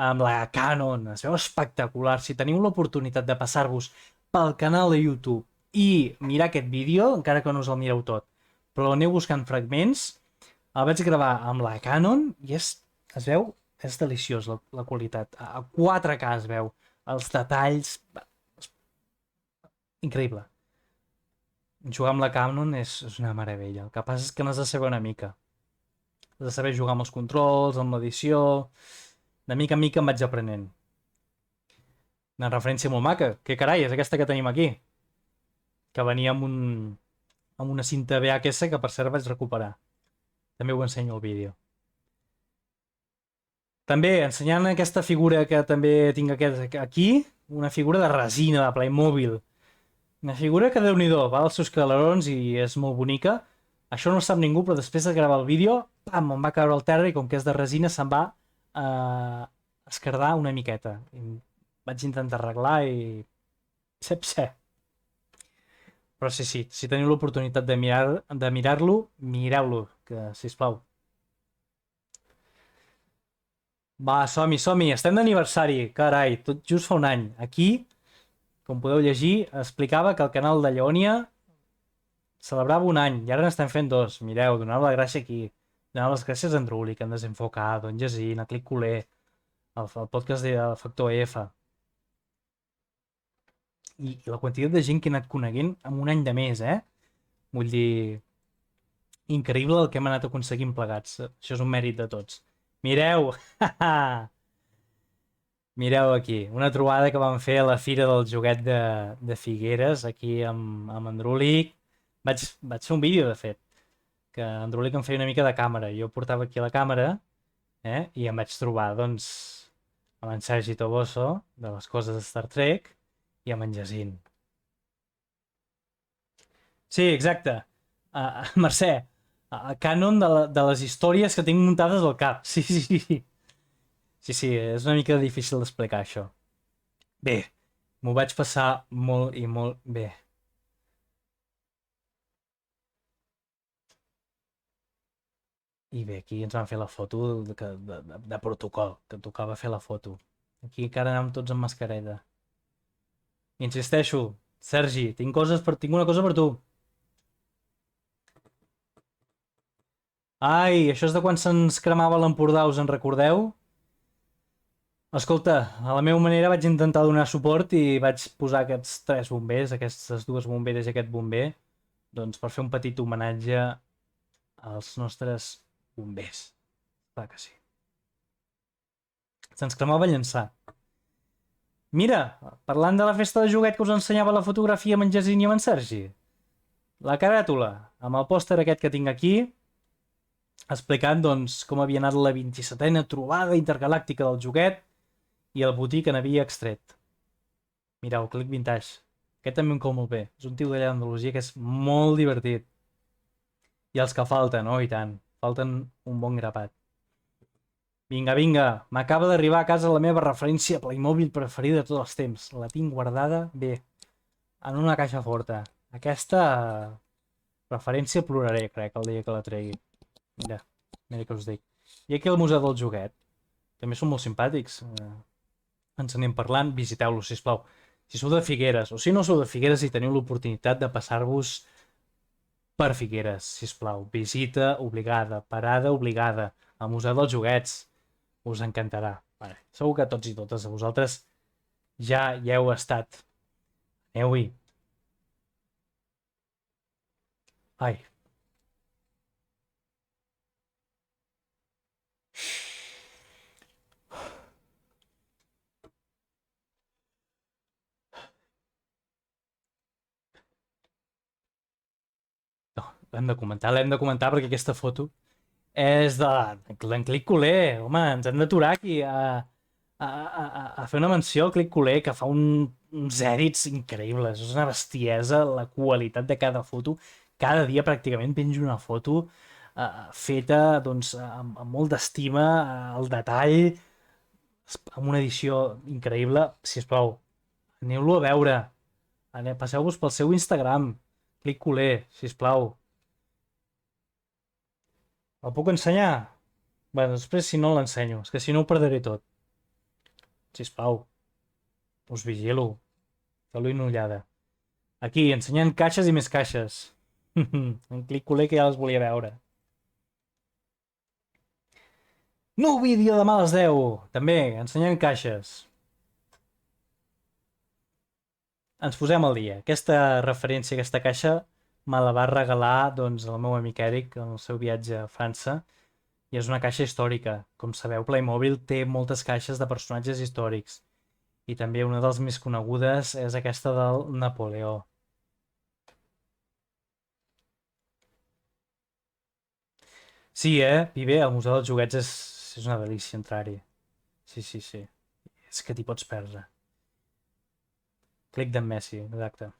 amb la Canon. Es veu espectacular. Si teniu l'oportunitat de passar-vos pel canal de YouTube i mirar aquest vídeo, encara que no us el mireu tot, però aneu buscant fragments, el vaig gravar amb la Canon i es veu, és deliciós la qualitat. A 4K es veu. Els detalls... Increïble. Jugar amb la Canon és una meravella. El que passa és que n'has de saber una mica. Has de saber jugar amb els controls, amb l'edició... De mica en mica em vaig aprenent. Una referència molt maca. Que carai, és aquesta que tenim aquí. Que venia amb una cinta VHS que per cert vaig recuperar. També ho ensenyo al vídeo. També, ensenyant aquesta figura que també tinc aquí, una figura de resina de Playmobil. Una figura que Déu-n'hi-do, va als seus calarons i és molt bonica. Això no ho sap ningú, però després de gravar el vídeo, pam, em va caure al terra i com que és de resina se'n va esquerdar una miqueta. I vaig intentar arreglar i... Pse. Però sí, si teniu l'oportunitat de mirar-lo, mireu-lo, que sisplau. Va, som-hi, estem d'aniversari, carai, tot just fa un any. Aquí, com podeu llegir, explicava que el canal de Lleònia celebrava un any i ara n'estem fent dos. Mireu, doneu la gràcia aquí. Doneu les gràcies a Andruli, que han desenfocat, Don Jacint, a Clic Culer, el podcast de Factor EF. I la quantitat de gent que he anat coneguent en un any de més, eh? Vull dir, increïble el que hem anat aconseguint plegats. Això és un mèrit de tots. Mireu! Mireu aquí, una trobada que vam fer a la Fira del Joguet de Figueres, aquí amb Andrúlic. Vaig fer un vídeo, de fet, que Andrúlic em feia una mica de càmera. Jo portava aquí la càmera, i em vaig trobar, doncs, amb en Sergi Toboso, de les coses de Star Trek, i amb en Jacint. Sí, exacte. Mercè, canon de les històries que tinc muntades al cap. Sí. Sí, és una mica difícil d'explicar, això. Bé, m'ho vaig passar molt i molt bé. I bé, aquí ens van fer la foto de protocol, que tocava fer la foto. Aquí encara anàvem tots amb mascareta. Insisteixo, Sergi, tinc una cosa per tu. Ai, això és de quan se'ns cremava l'Empordà, us en recordeu? Escolta, a la meva manera vaig intentar donar suport i vaig posar aquests tres bombers, aquestes dues bomberes i aquest bomber, doncs per fer un petit homenatge als nostres bombers. Clar que sí. Se'ns cremava llançar. Mira, parlant de la festa de joguet que us ensenyava la fotografia amb en Jacint i amb en Sergi. La caràtula, amb el pòster aquest que tinc aquí, explicant doncs com havia anat la 27a trobada intergalàctica del joguet i el botí que n'havia extret. Mireu, Click Vintage. Aquest també em cau molt bé. És un tio d'allà d'Andalusia que és molt divertit. I els que falten, oh i tant. Falten un bon grapat. Vinga. M'acaba d'arribar a casa la meva referència Playmobil preferida de tots els temps. La tinc guardada bé. En una caixa forta. Aquesta referència ploraré, crec, el dia que la tregui. Mira què us dic. I aquí al Museu del Joguet. També són molt simpàtics. Ens anem parlant, visiteu-los, sisplau. Si sou de Figueres, o si no sou de Figueres i teniu l'oportunitat de passar-vos per Figueres, sisplau. Visita obligada, parada obligada, al Museu dels Joguets. Us encantarà. Vale. Segur que tots i totes a vosaltres ja hi heu estat. Aneu-hi. Ai. L'hem de comentar perquè aquesta foto és d'en Clic Culer. Home, ens hem d'aturar aquí a fer una menció al Clic Culer, que fa uns edits increïbles. És una bestiesa la qualitat de cada foto. Cada dia pràcticament penjo una foto feta doncs, amb molt d'estima, al detall, amb una edició increïble. Sisplau, aneu-lo a veure. Passeu-vos pel seu Instagram. Clic Culer, sisplau. El puc ensenyar? Bé, després si no l'ensenyo, és que si no ho perdré tot. Sisplau, us vigilo. Feu-li una ullada. Aquí, ensenyant caixes i més caixes. En Clic Culer que ja les volia veure. Nou vídeo de les 10, també, ensenyant caixes. Ens posem al dia. Aquesta referència, aquesta caixa, me la va regalar doncs, el meu amic Eric en el seu viatge a França i és una caixa històrica. Com sabeu, Playmobil té moltes caixes de personatges històrics i també una de les més conegudes és aquesta del Napoleó. Sí, I bé, el Museu dels Joguets és una delícia entrar-hi. Sí. És que t'hi pots perdre. Clic d'en Messi, exacte.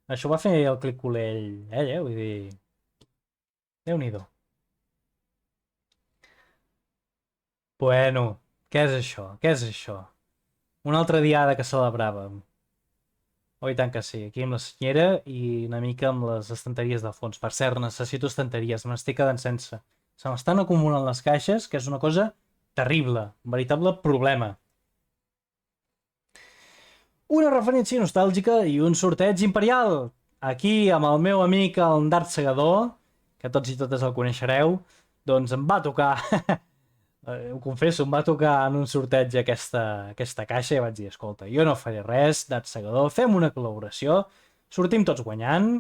Això va fer el clic colell, ell, vull dir... Déu-n'hi-do. Bueno, què és això? Què és això? Una altra diada que celebràvem. Oh, i tant que sí. Aquí amb la senyera i una mica amb les estanteries de fons. Per cert, necessito estanteries, me n'estic quedant sense. Se m'estan acumulant les caixes, que és una cosa terrible, un veritable problema. Una referència nostàlgica i un sorteig imperial. Aquí, amb el meu amic, el Dart Segador, que tots i totes el coneixereu, doncs em va tocar, ho confesso, em va tocar en un sorteig aquesta caixa i vaig dir, escolta, jo no faré res, Dart Segador, fem una col·laboració, sortim tots guanyant,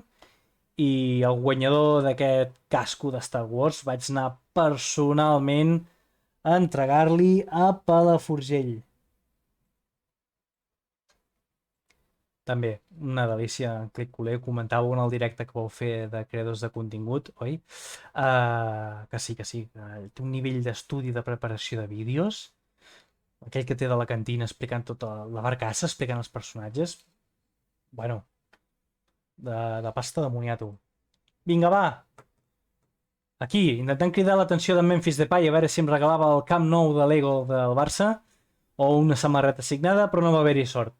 i el guanyador d'aquest casco de Star Wars vaig anar personalment a entregar-li a Palafrugell. També, una delícia, Clic Culer, comentàveu en el directe que vau fer de creadors de contingut, oi? Que sí, té un nivell d'estudi de preparació de vídeos, aquell que té de la cantina explicant tota la barcassa, explicant els personatges, bueno, de pasta de moniato. Vinga, va! Aquí, intentant cridar l'atenció d'en Memphis Depay a veure si em regalava el Camp Nou de Lego del Barça o una samarreta signada, però no va haver-hi sort.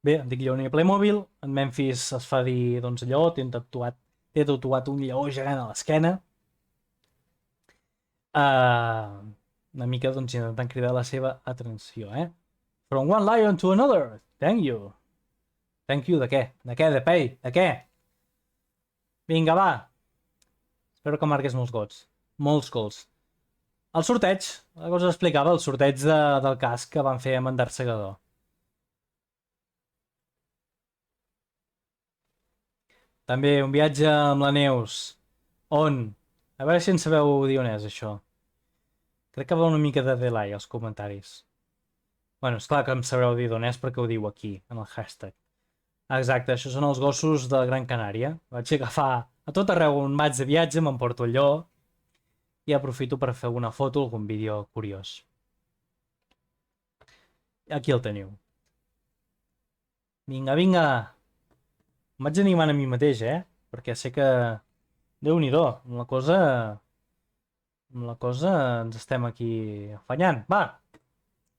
Bé, em dic Lleonia Playmobil, en Memphis es fa dir, doncs allò, té tatuat un lleó gegant a l'esquena. Una mica, doncs, intentant cridar la seva atenció, From one lion to another, thank you. Thank you de què? De què, de pay? De què? Vinga, va. Espero que marqués molts gols. Molts gols. El sorteig, la cosa explicava, el sorteig del casc que van fer amb en Dart Segador. També un viatge amb la Neus. On? A veure si en sabeu dir on és, això. Crec que va una mica de delay als comentaris. Bueno, és clar que em sabreu dir d'on és perquè ho diu aquí, en el hashtag. Exacte, això són els gossos de Gran Canària. Vaig agafar a tot arreu on vaig de viatge, m'emporto allò i aprofito per fer alguna foto, algun vídeo curiós. Aquí el teniu. Vinga, vinga! Em vaig animant a mi mateix, perquè sé que... Déu-n'hi-do, amb la cosa ens estem aquí afanyant. Va!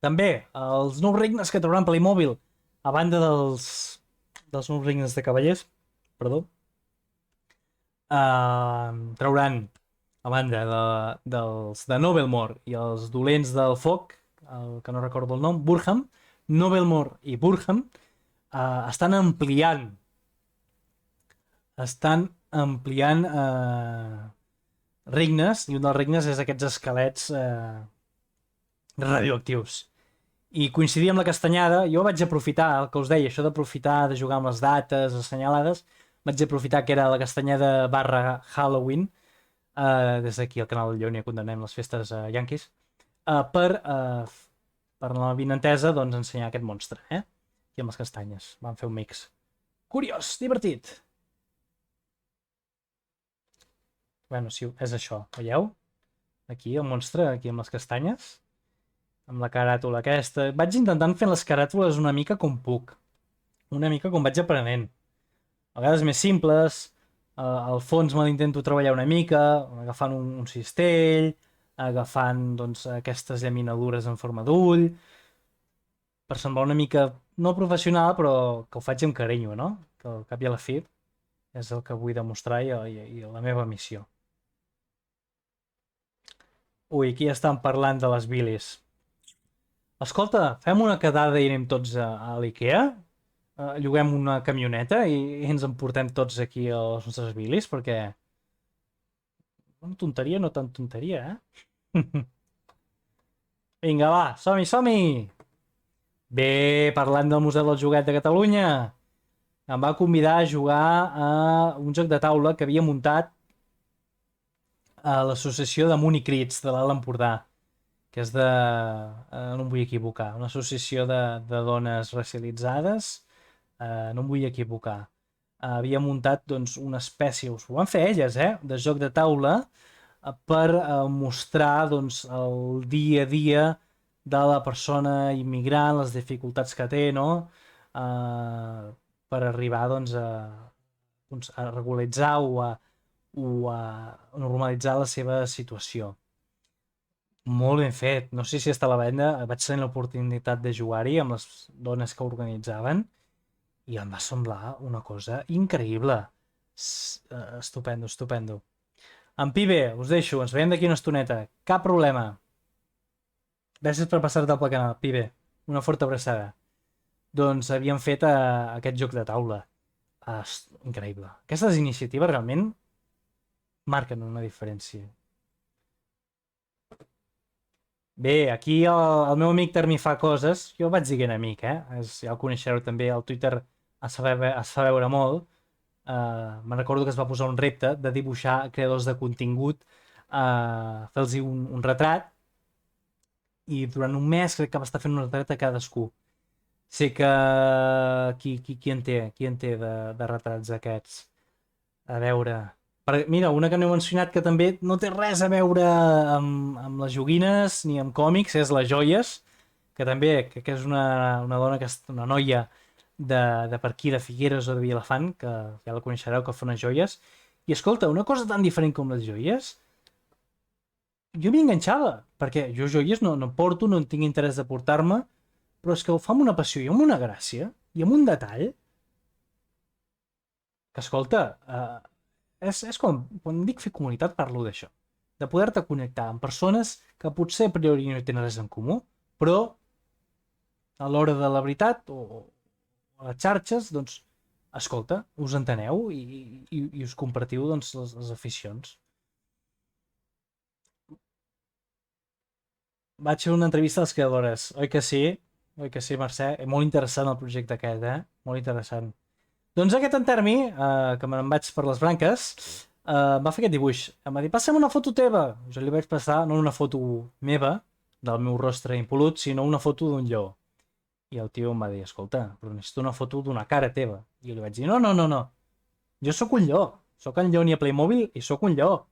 També, els nous regnes que trauran Playmobil, a banda dels nous regnes de cavallers, perdó, trauran, a banda dels de Nobelmore i els dolents del foc, el que no recordo el nom, Burham, Nobelmore i Burham, estan ampliant regnes, i un dels regnes és aquests esquelets radioactius. I coincidir amb la castanyada, jo vaig aprofitar, el que us deia, això d'aprofitar, de jugar amb les dates assenyalades, vaig aprofitar que era la castanyada / Halloween, des d'aquí al canal del Lleonia condemnem les festes yanquis, per la vinentesa, doncs, ensenyar aquest monstre, aquí amb les castanyes. Vam fer un mix. Curiós, divertit. Bueno, sí, és això, veieu? Aquí, el monstre, aquí amb les castanyes, amb la caràtula aquesta. Vaig intentant fer les caràtules una mica com puc, una mica com vaig aprenent. A vegades més simples, al fons me l'intento treballar una mica, agafant un cistell, agafant doncs, aquestes llaminadures en forma d'ull, per semblar una mica, no professional, però que ho faig amb carinyo, no? Que al cap i a la fi és el que vull demostrar i la meva missió. Ui, aquí estan parlant de les bilis. Escolta, fem una quedada i anem tots a l'Ikea? Lloguem una camioneta i ens emportem tots aquí a les nostres bilis, perquè... Una tonteria, no tan tonteria, Vinga, va, som-hi, som-hi! Bé, parlant del Museu del Joguet de Catalunya, em va convidar a jugar a un joc de taula que havia muntat a l'associació de Municrits de l'Alt Empordà, que és de... no em vull equivocar, una associació de dones racialitzades, no em vull equivocar. Havia muntat doncs, una espècie, ho van fer elles, de joc de taula per mostrar doncs, el dia a dia de la persona immigrant, les dificultats que té, no? Per arribar, a regularitzar o a normalitzar la seva situació. Molt ben fet. No sé si està a la venda. Vaig tenir l'oportunitat de jugar-hi amb les dones que organitzaven i em va semblar una cosa increïble. Estupendo, estupendo. En Pibe, us deixo. Ens veiem d'aquí una estoneta. Cap problema. Gràcies per passar-te pel canal, Pibe. Una forta abraçada. Doncs havíem fet aquest joc de taula. Increïble. Aquestes iniciatives realment marquen una diferència. Bé, aquí el meu amic Termi fa coses. Jo vaig dient amic, ja el coneixereu també. Al Twitter es fa veure molt. Me'n recordo que es va posar un repte de dibuixar creadors de contingut, fer-los un retrat, i durant un mes crec que va estar fent un retrat a cadascú. Sé que qui en té de retrats d'aquests? A veure... Mira, una que no he mencionat que també no té res a veure amb les joguines ni amb còmics, és les joies, que també que és una dona, una noia de per aquí, de Figueres o de Vilafant, que ja la coneixereu, que fa unes joies. I escolta, una cosa tan diferent com les joies, jo m'hi enganxava, perquè jo joies no porto, no en tinc interès de portar-me, però és que ho fa amb una passió i amb una gràcia i amb un detall que, escolta, és quan dic fer comunitat parlo d'això, de poder-te connectar amb persones que potser a priori no tenen res en comú, però a l'hora de la veritat o a les xarxes, doncs, escolta, us enteneu i us compartiu doncs, les aficions. Vaig fer una entrevista a les creadores, oi que sí? Oi que sí, Mercè? Molt interessant el projecte aquest, Molt interessant. Doncs aquest en Termi, que me'n vaig per les branques, va fer aquest dibuix. Em va dir, passa'm una foto teva. Jo li vaig passar, no una foto meva, del meu rostre impolut, sinó una foto d'un lleó. I el tio em va dir, escolta, però necessito una foto d'una cara teva. I jo li vaig dir, no. Jo sóc un lleó. Sóc en Lleó a Playmobil i sóc un lleó.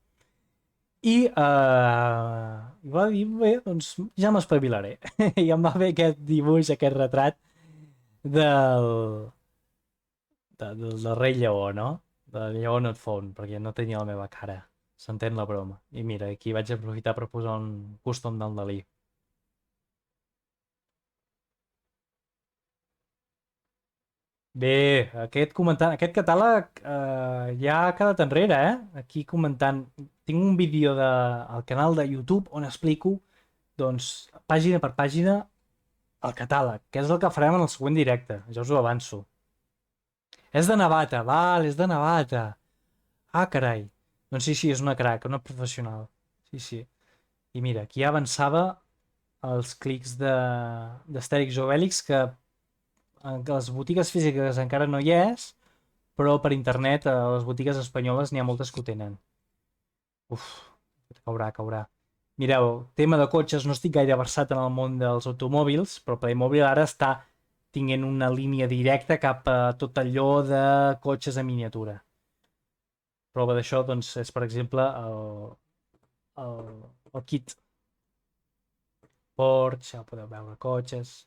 I va dir, bé, doncs ja m'espavilaré. I em va fer aquest dibuix, aquest retrat del, del rei lleó, no? Del lleó no et fon, perquè no tenia la meva cara. S'entén la broma. I mira, aquí vaig aprofitar per posar un custom del Dalí. Bé, aquest catàleg ja ha quedat enrere, Aquí comentant. Tinc un vídeo al canal de YouTube on explico, doncs, pàgina per pàgina, el catàleg, que és el que farem en el següent directe. Ja us ho avanço. És de Navata, val, és de Navata. Ah, carai. Doncs sí, és una crack, una professional. Sí. I mira, aquí ja avançava els clics d'Astèrix o Obèlix, que en les botigues físiques encara no hi és, però per internet a les botigues espanyoles n'hi ha moltes que ho tenen. Uf, caurà. Mireu, tema de cotxes, no estic gaire versat en el món dels automòbils, però Playmobil ara està tinguent una línia directa cap a tot allò de cotxes en miniatura. Prova d'això, doncs, és, per exemple, el, el kit Porsche, ja podeu veure cotxes.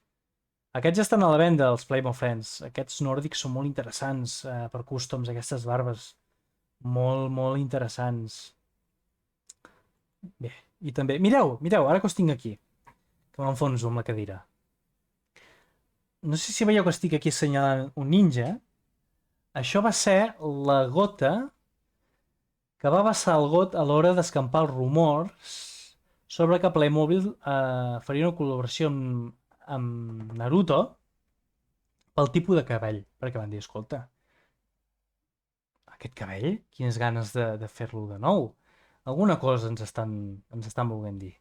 Aquests ja estan a la venda, els Playmo Friends. Aquests nòrdics són molt interessants per customs, aquestes barbes. Molt interessants. Bé, i també... Mireu, ara que us tinc aquí, que m'enfonso amb la cadira. No sé si veieu que estic aquí assenyalant un ninja. Això va ser la gota que va vessar el got a l'hora d'escampar els rumors sobre que Playmobil faria una col·laboració amb Naruto pel tipus de cabell. Perquè van dir, escolta, aquest cabell, quines ganes de fer-lo de nou. Alguna cosa ens estan volent dir.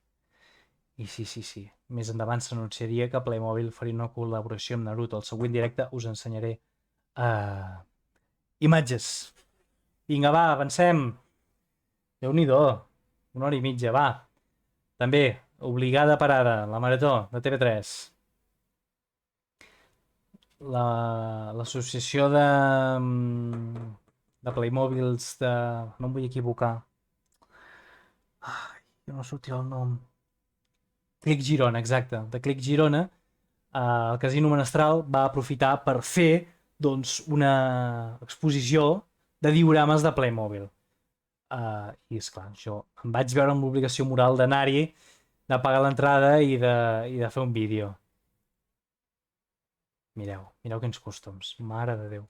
I sí. Més endavant s'anunciaria que Playmobil faria una col·laboració amb Naruto. Al següent directe us ensenyaré imatges. Vinga, va, avancem. Déu-n'hi-do. Una hora i mitja, va. També, obligada parada, la marató de TV3. L'associació de Playmobils de... No em vull equivocar. Ai, no sortia el nom. Clic Girona, exacte. De Clic Girona, el Casino Menestral va aprofitar per fer doncs, una exposició de diorames de Playmobil. I esclar, jo em vaig veure amb l'obligació moral d'anar-hi, de pagar l'entrada i de fer un vídeo. Mireu quins costums, mare de Déu.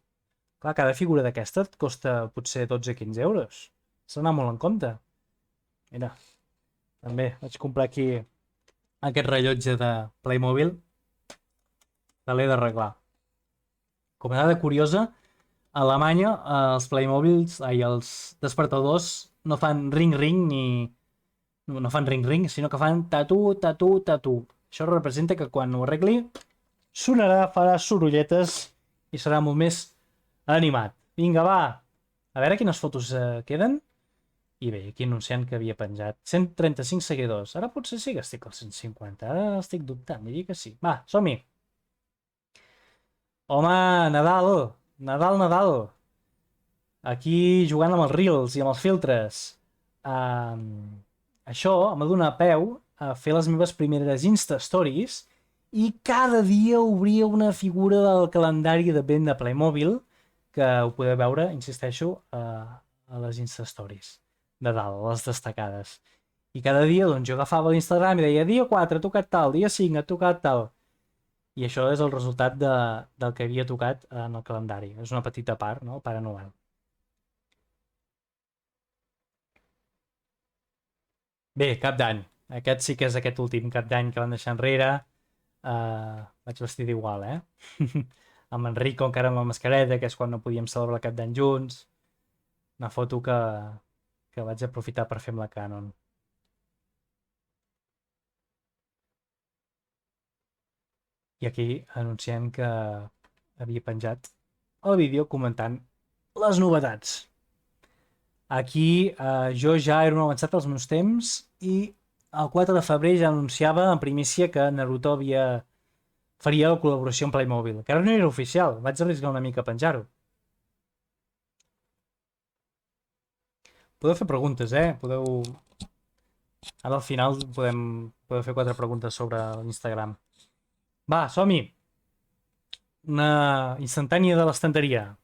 Clar, cada figura d'aquesta et costa potser 12-15 euros. S'ha d'anar molt en compte. Mira, també vaig comprar aquí aquest rellotge de Playmobil, que l'he d'arreglar. Com a dada curiosa, a Alemanya els Playmobils, els despertadors no fan ring-ring ni... No fan ring-ring, sinó que fan tatu, tatu, tatu. Això representa que quan ho arregli sonarà, farà sorolletes i serà molt més animat. Vinga, va! A veure quines fotos queden. I bé, aquí anunciant que havia penjat 135 seguidors. Ara potser sí que estic als 150. Ara estic dubtant, diria que sí. Va, som-hi! Home, Nadal! Nadal, Nadal! Aquí jugant amb els reels i amb els filtres. Això em va donar peu a fer les meves primeres Insta Stories i cada dia obria una figura del calendari de vent de Playmobil que ho podeu veure, insisteixo, a les Insta Stories de dalt, les destacades. I cada dia doncs, jo agafava l'Instagram i deia dia 4 ha tocat tal, dia 5 ha tocat tal. I això és el resultat del que havia tocat en el calendari. És una petita part, no? El Pare Noel. Bé, Cap d'Any. Aquest sí que és aquest últim Cap d'Any que van deixar enrere. Vaig vestit igual, eh? Amb en Rico encara amb la mascareta, que és quan no podíem celebrar Cap d'Any junts. Una foto que vaig aprofitar per fer amb la Canon. I aquí anunciem que havia penjat el vídeo comentant les novetats. Aquí jo ja era un avançat als meus temps i el 4 de febrer ja anunciava en primícia que Naruto faria la col·laboració amb Playmobil, que ara no era oficial, vaig arriscar una mica a penjar-ho. Podeu fer preguntes, Podeu... Ara al final podeu fer 4 preguntes sobre l'Instagram. Va, som-hi! Una instantània de l'estanteria.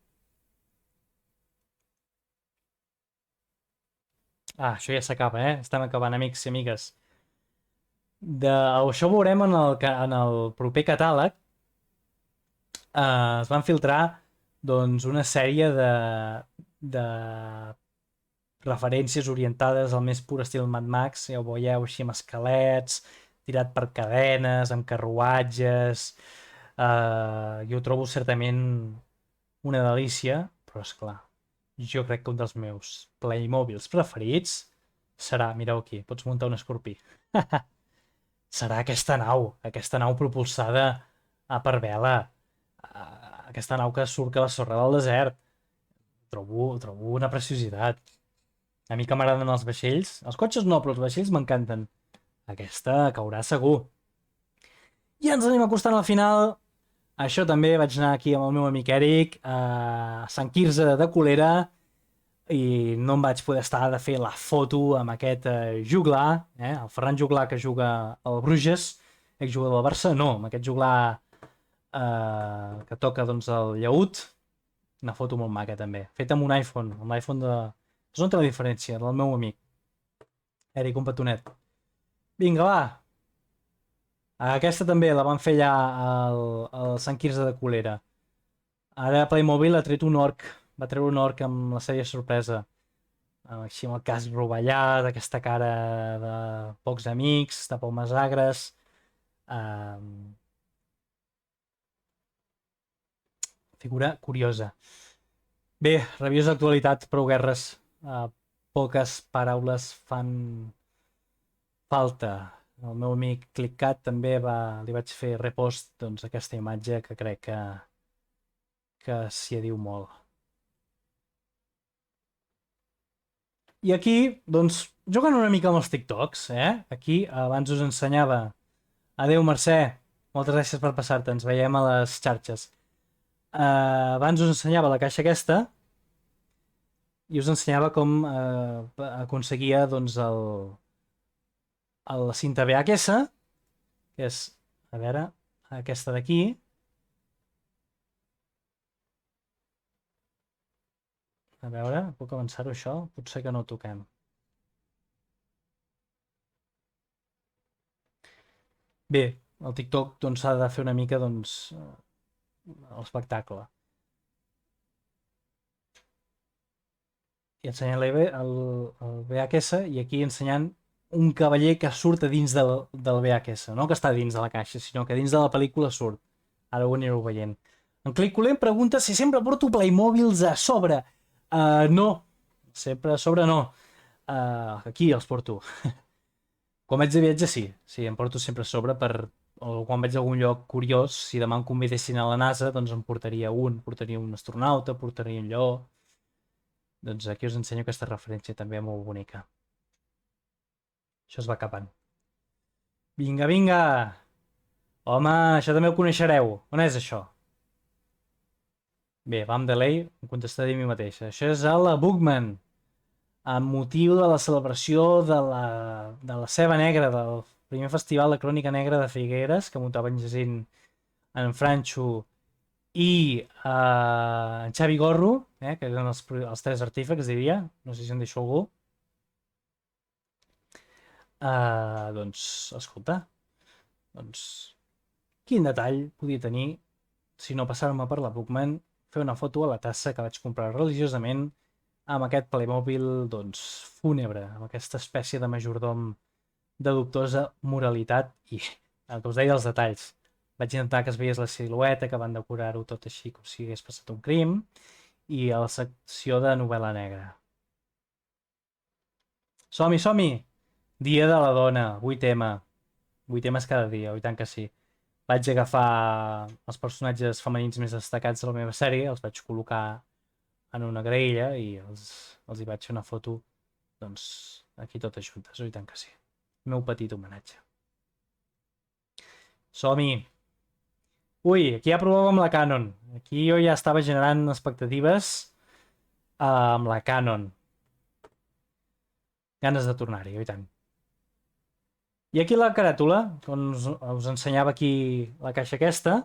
Això ja s'acaba, Estem acabant, amics i amigues. Això ho veurem en el proper catàleg. Es van filtrar doncs, una sèrie de referències orientades al més pur estil Mad Max. Ja ho veieu així amb esquelets, tirat per cadenes, amb carruatges. Jo ho trobo certament una delícia, però és clar, jo crec que un dels meus Playmobils preferits serà, mireu aquí, pots muntar un escorpí. Serà aquesta nau propulsada per vela. Aquesta nau que surt a la sorra del desert. Trobo una preciositat. A mi que m'agraden els vaixells. Els cotxes no, però els vaixells m'encanten. Aquesta caurà segur. I ens anem acostant al final. Això també vaig anar aquí amb el meu amic Eric a Sant Quirze de Colera i no em vaig poder estar de fer la foto amb aquest juglar, el Ferran Juglar que juga al Bruges, exjugador del Barça, no, amb aquest juglar que toca doncs el llaüt, una foto molt maca també, feta amb un iPhone, amb l'iPhone de... Es nota la diferència, del meu amic Eric, un petonet. Vinga, va! Aquesta també la van fer allà al Sant Quirze de Colera. Ara Playmobil ha tret un orc, va treure un orc amb la sèrie sorpresa. Així amb el casc rovellat, aquesta cara de pocs amics, de pomes agres. Figura curiosa. Bé, reviews d'actualitat, prou guerres. Poques paraules fan falta. El meu amic ClickCat també li vaig fer repost doncs, aquesta imatge que crec que s'hi diu molt. I aquí, doncs, jugant una mica amb els TikToks, Aquí, abans us ensenyava... Adeu, Mercè, moltes gràcies per passar-te, ens veiem a les xarxes. Abans us ensenyava la caixa aquesta i us ensenyava com aconseguia, doncs, la cinta VHS que és, a veure, aquesta d'aquí. A veure, puc avançar-ho això? Potser que no ho toquem. Bé, el TikTok doncs s'ha de fer una mica doncs l'espectacle. I ensenyant el VHS i aquí ensenyant un cavaller que surt a dins del VHS, no que està dins de la caixa, sinó que dins de la pel·lícula surt. Ara ho anireu veient. En Clickculé em pregunta si sempre porto Playmobils a sobre. No, sempre a sobre no. Aquí els porto. Quan vaig de viatge sí, sí, em porto sempre a sobre o quan vaig a algun lloc curiós, si demà em convidessin a la NASA, doncs em portaria un astronauta, portaria un lleó. Doncs aquí us ensenyo aquesta referència també molt bonica. Això es va acabant. Vinga, vinga! Home, això també ho coneixereu. On és això? Bé, va amb delay, em contestaré a mi mateixa. Això és a la Bookman, amb motiu de la celebració de la Ceba Negra, del primer festival de crònica negra de Figueres, que muntava en Jacint, en Franxo i en Xavi Gorro, que eren els tres artífex, diria. No sé si en deixo algú. Doncs, escolta, doncs, quin detall podia tenir si no passar-me per la Bookman, fer una foto a la tassa que vaig comprar religiosament amb aquest Playmobil, doncs, fúnebre, amb aquesta espècie de majordom de dubtosa moralitat i el que us deia dels detalls. Vaig intentar que es veiés la silueta, que van decorar-ho tot així com si hagués passat un crim, i a la secció de novel·la negra. Som-hi, som-hi! Dia de la dona, 8M. 8M cada dia, oi tant que sí. Vaig agafar els personatges femenins més destacats de la meva sèrie, els vaig col·locar en una graella i els hi vaig fer una foto, doncs, aquí totes juntes, oi tant que sí. El meu petit homenatge. Som-hi! Ui, aquí ja provava amb la Canon. Aquí jo ja estava generant expectatives amb la Canon. Ganes de tornar-hi, oi tant. I aquí la caràtula, on us ensenyava aquí la caixa aquesta,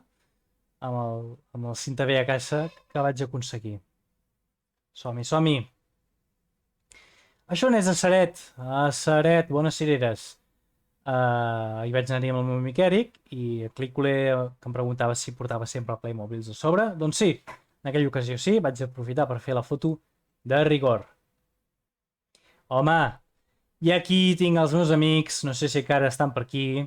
amb el cinta B a caixa que vaig aconseguir. Som-hi, som-hi! Això n'és a Ceret. A Ceret, bones cireres. Hi vaig anar-hi amb el meu amic Eric i el Clickculé que em preguntava si portava sempre Playmobils a sobre. Doncs sí, en aquella ocasió sí, vaig aprofitar per fer la foto de rigor. Home, i aquí tinc els meus amics, no sé si encara estan per aquí,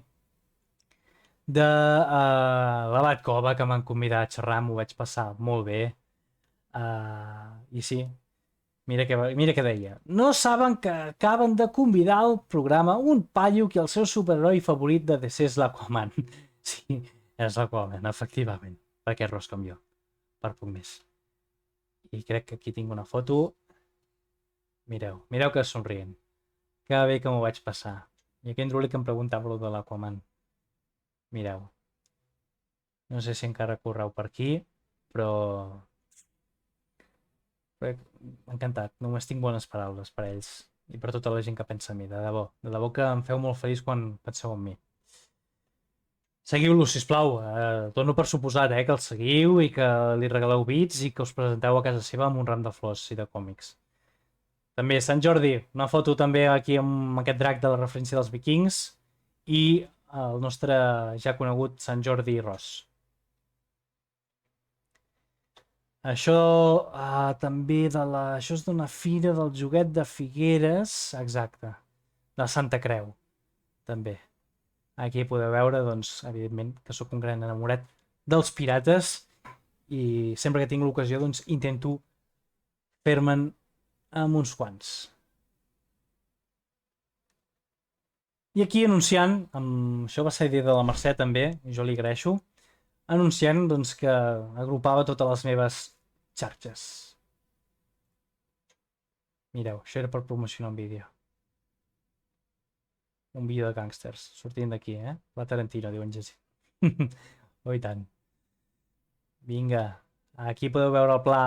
de la Batcova, que m'han convidat a xerrar, m'ho vaig passar molt bé. I sí, mira què deia. No saben que acaben de convidar al programa un paio que el seu superheroi favorit de DC és l'Aquaman. Sí, és l'Aquaman, efectivament. Perquè és ros com jo. Per poc més. I crec que aquí tinc una foto. Mireu que somrient. Que bé que m'ho vaig passar. I aquell droli que em preguntava de l'Aquaman. Mireu. No sé si encara correu per aquí, però encantat, només tinc bones paraules per ells i per tota la gent que pensa en mi, de debò que em feu molt feliç quan penseu en mi. Seguiu-lo, sisplau, dono per suposat que el seguiu i que li regaleu bits i que us presenteu a casa seva amb un ram de flors i de còmics. També Sant Jordi, una foto també aquí amb aquest drac de la referència dels vikings i el nostre ja conegut Sant Jordi Ross. Això també això és d'una fira del joguet de Figueres, exacte, de Santa Creu, també. Aquí podeu veure, doncs, evidentment, que sóc un gran enamorat dels pirates i sempre que tinc l'ocasió, doncs, intento fer-me'n amb uns quants. I aquí anunciant, això va ser idea de la Mercè també, i jo li agraeixo, anunciant doncs, que agrupava totes les meves xarxes. Mireu, això era per promocionar un vídeo. Un vídeo de gàngsters, sortint d'aquí, La Tarantino, diuen Jacint. Oh, i tant. Vinga, aquí podeu veure el pla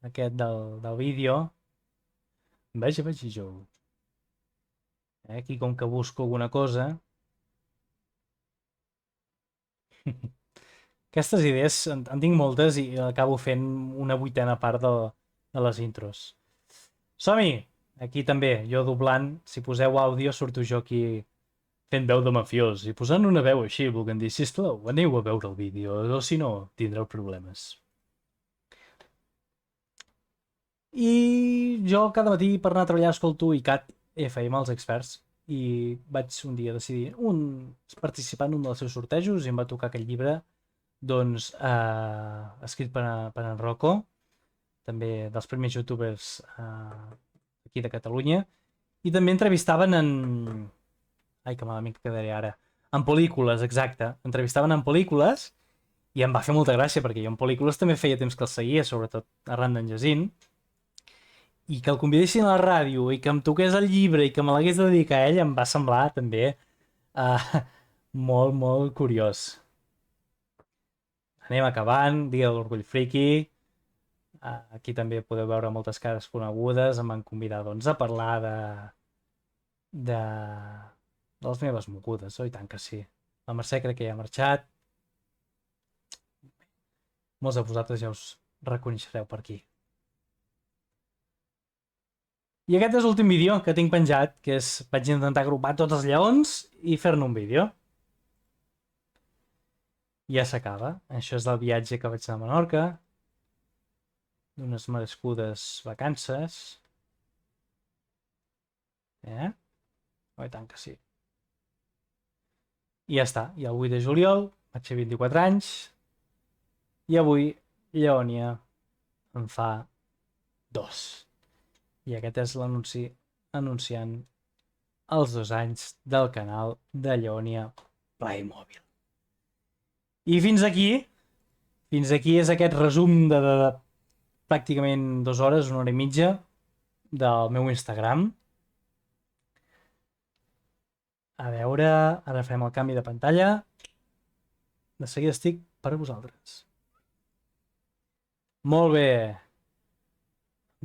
aquest del vídeo. Vaja, jo. Aquí com que busco alguna cosa, Aquestes idees en tinc moltes i acabo fent una vuitena part de les intros. Som-hi! Aquí també, jo doblant, si poseu àudio surto jo aquí fent veu de mafiós i posant una veu així, volent dir, sisplau, aneu a veure el vídeo, o si no, tindreu problemes. I jo cada matí per anar a treballar escolto ICAT FM, els experts, i vaig un dia decidir participar en un dels seus sortejos i em va tocar aquest llibre doncs, escrit per en Rocco, també dels primers youtubers aquí de Catalunya, i també entrevistaven en... Ai, que malament que quedaré ara. En pel·lícules, exacte. Entrevistaven en pel·lícules i em va fer molta gràcia perquè jo en pel·lícules també feia temps que els seguia, sobretot arran d'en Jacint, i que el convidessin a la ràdio i que em toqués el llibre i que me l'hagués de dedicar a ell em va semblar també molt, molt curiós. Anem acabant, Dia de l'Orgull Friki. Aquí també podeu veure moltes cares conegudes. Em van convidar doncs, a parlar de les meves mogudes, oi tant que sí. La Mercè crec que ja ha marxat. Molts de vosaltres ja us reconeixereu per aquí. I aquest és l'últim vídeo que tinc penjat, que és, vaig intentar agrupar tots els lleons i fer-ne un vídeo. Ja s'acaba. Això és del viatge que vaig anar a Menorca, d'unes merescudes vacances. Oi tant que sí. I ja està. I el 8 de juliol vaig fer 24 anys i avui Lleònia en fa 2. I aquest és l'anunci anunciant els 2 anys del canal de Lleònia Playmobil. I fins aquí és aquest resum de pràcticament 2 hores, 1 hora i mitja del meu Instagram. A veure, ara farem el canvi de pantalla. De seguida estic per vosaltres. Molt bé.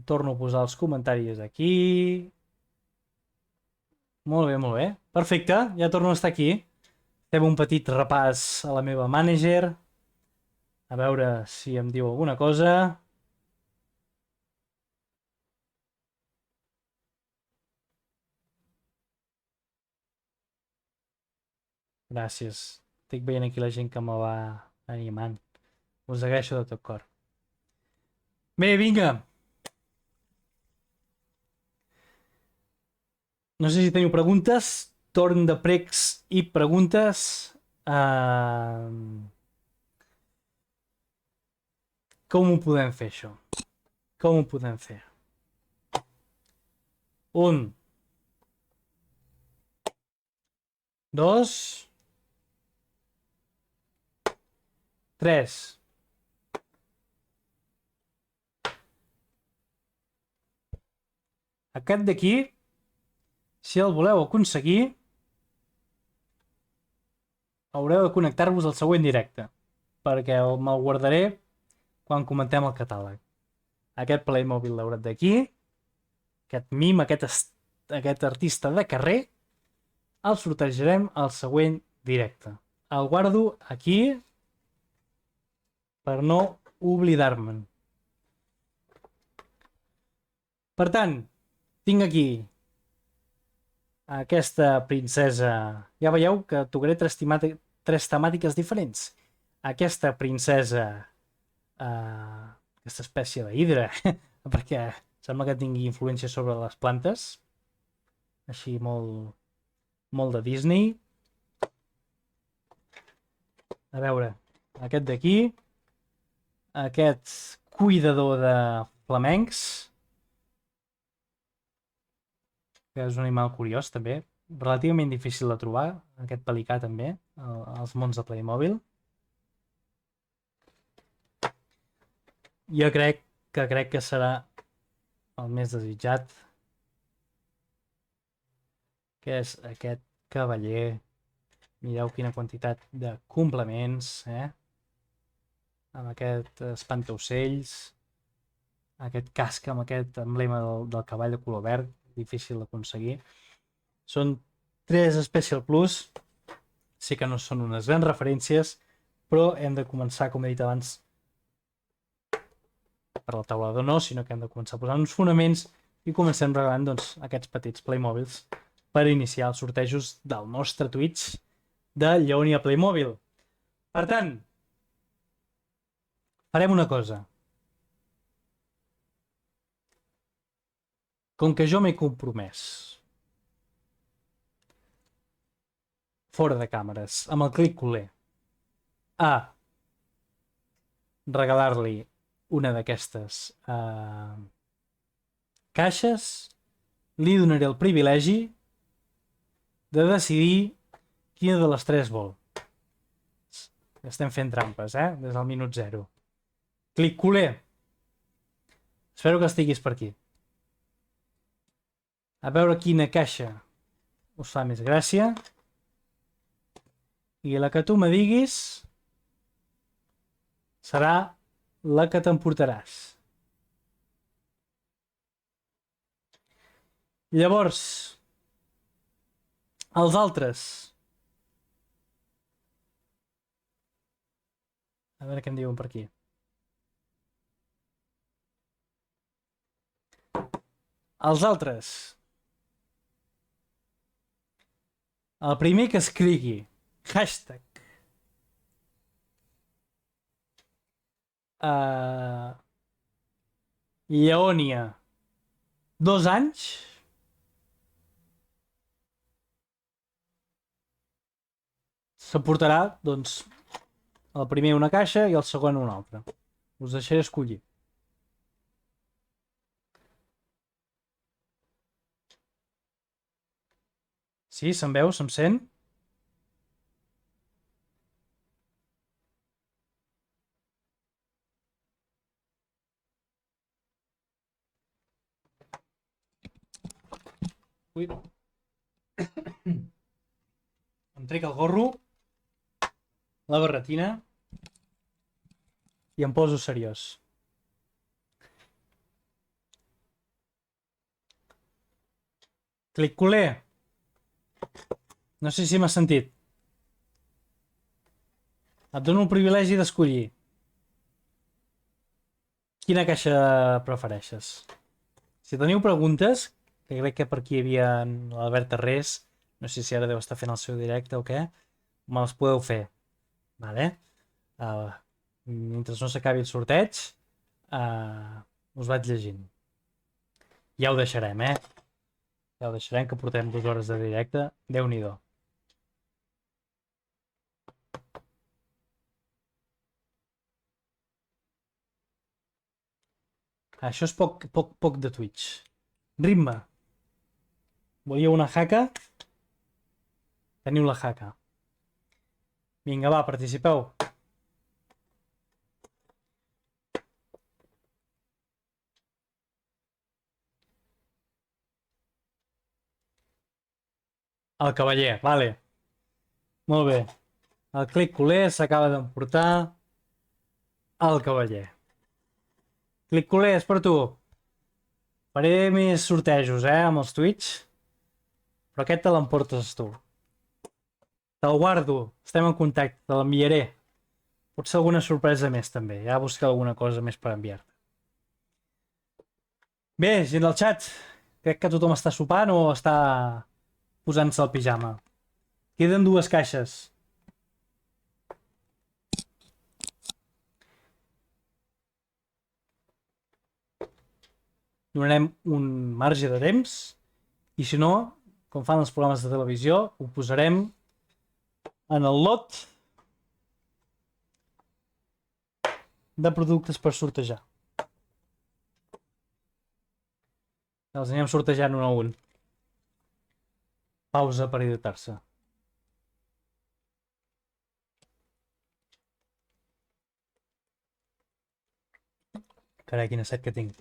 Torno a posar els comentaris aquí. Molt bé, molt bé. Perfecte, ja torno a estar aquí. Fem un petit repàs a la meva manager. A veure si em diu alguna cosa. Gràcies. Estic veient aquí la gent que me va animant. Us agraeixo de tot cor. Bé, vinga. No sé si teniu preguntes. Torn de pregs i preguntes. Com ho podem fer, això? Com ho podem fer? 1, 2, 3. Aquest d'aquí, si el voleu aconseguir, haureu de connectar-vos al següent directe, perquè me'l guardaré quan comentem el catàleg. Aquest Playmobil daurat d'aquí, aquest mim, aquest artista de carrer, el sortejarem al següent directe. El guardo aquí per no oblidar-me'n. Per tant, tinc aquí aquesta princesa. Ja veieu que tocaré 3 temàtiques diferents. Aquesta princesa, aquesta espècie d'hidra, perquè sembla que tingui influència sobre les plantes. Així molt de Disney. A veure, aquest d'aquí. Aquest cuidador de flamencs, que és un animal curiós també, relativament difícil de trobar, aquest pelicà també, als mons de Playmobil. Jo crec que serà el més desitjat, que és aquest cavaller. Mireu quina quantitat de complements, amb aquest espantaocells, aquest casc amb aquest emblema del cavall de color verd, difícil d'aconseguir. Són 3 Special Plus, sé que no són unes grans referències, però hem de començar, com he dit abans, per la taula no, sinó que hem de començar a posar uns fonaments i comencem regalant doncs, aquests petits Playmobils per iniciar els sortejos del nostre Twitch de Lleonia Playmobil. Per tant, farem una cosa. Com que jo m'he compromès fora de càmeres amb el clic culer a regalar-li una d'aquestes caixes, li donaré el privilegi de decidir quina de les tres vol. Estem fent trampes, des del minut 0. Clic culer. Espero que estiguis per aquí. A veure quina caixa us fa més gràcia. I la que tu me diguis serà la que t'emportaràs. Llavors, els altres. A veure què em diuen per aquí. Els altres. El primer que escrigui hashtag Lleonia 2 anys s'emportarà, doncs, el primer una caixa i el segon una altra. Us deixaré escollir. Sí, se'm veu, se'm sent? Ui. Em trec el gorro, la barretina i em poso seriós. Clic culer. No sé si m'has sentit. Et dono el privilegi d'escollir. Quina caixa prefereixes? Si teniu preguntes, que crec que per aquí hi havia l'Albert Tarrés, no sé si ara deu estar fent el seu directe o què, me les podeu fer. Vale? Mentre no s'acabi el sorteig, us vaig llegint. Ja ho deixarem, Ja ho deixarem, que portem 2 hores de directe. Déu-n'hi-do. Això és poc de Twitch. Ritme. Volíeu una jaca? Teniu la jaca. Vinga, va, participeu. El cavaller, vale. Molt bé. El clic culer s'acaba d'emportar el cavaller. Clic culer, és per tu. Faré més sortejos, amb els Twitch. Però aquest te l'emportes tu. Te'l guardo. Estem en contacte. Te l'enviaré. Potser alguna sorpresa més, també. Ja buscaré alguna cosa més per enviar-te. Bé, gent del xat. Crec que tothom està sopant o està posant-se el pijama. Queden 2 caixes. Donarem un marge de temps i si no, com fan els programes de televisió, ho posarem en el lot de productes per sortejar. Els anem sortejant un a un. Pausa per hidratar-se. Carai, quina set que tinc.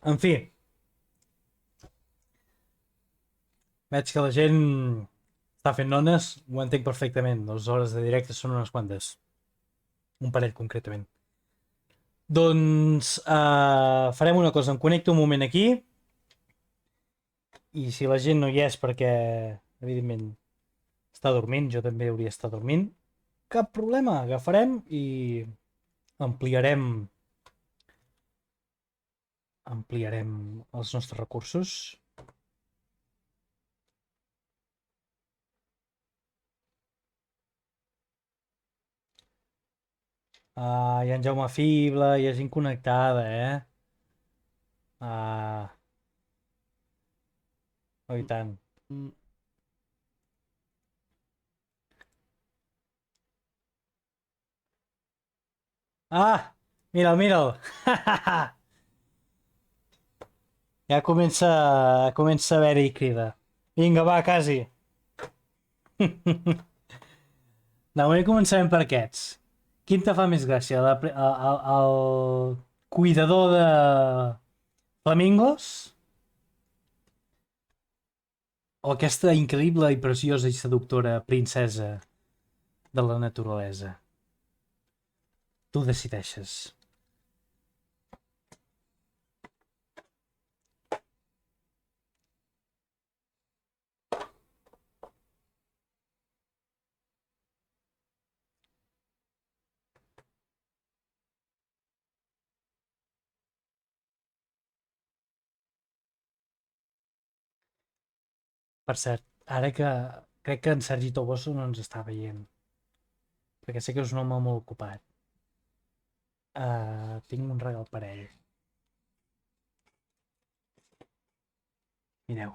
En fi. Veig que la gent està fent nones, ho entenc perfectament. 2 hores de directe són unes quantes. Un parell, concretament. Doncs farem una cosa. Em connecto un moment aquí. I si la gent no hi és perquè, evidentment, Està dormint, jo també hauria d'estar dormint. Cap problema, agafarem i ampliarem els nostres recursos. Hi ha en Jaume Fibla, hi ha gent connectada, Oh, i tant. Mira'l. Ja comença a haver-hi crida. Vinga, va, quasi. De moment començarem per aquests. Quin te fa més gràcia? El cuidador de flamingos? O aquesta increïble i preciosa i seductora princesa de la naturalesa? Tu decideixes. Per cert, ara que crec que en Sergi Toboso no ens està veient, perquè sé que és un home molt ocupat. Tinc un regal per ell. Mireu.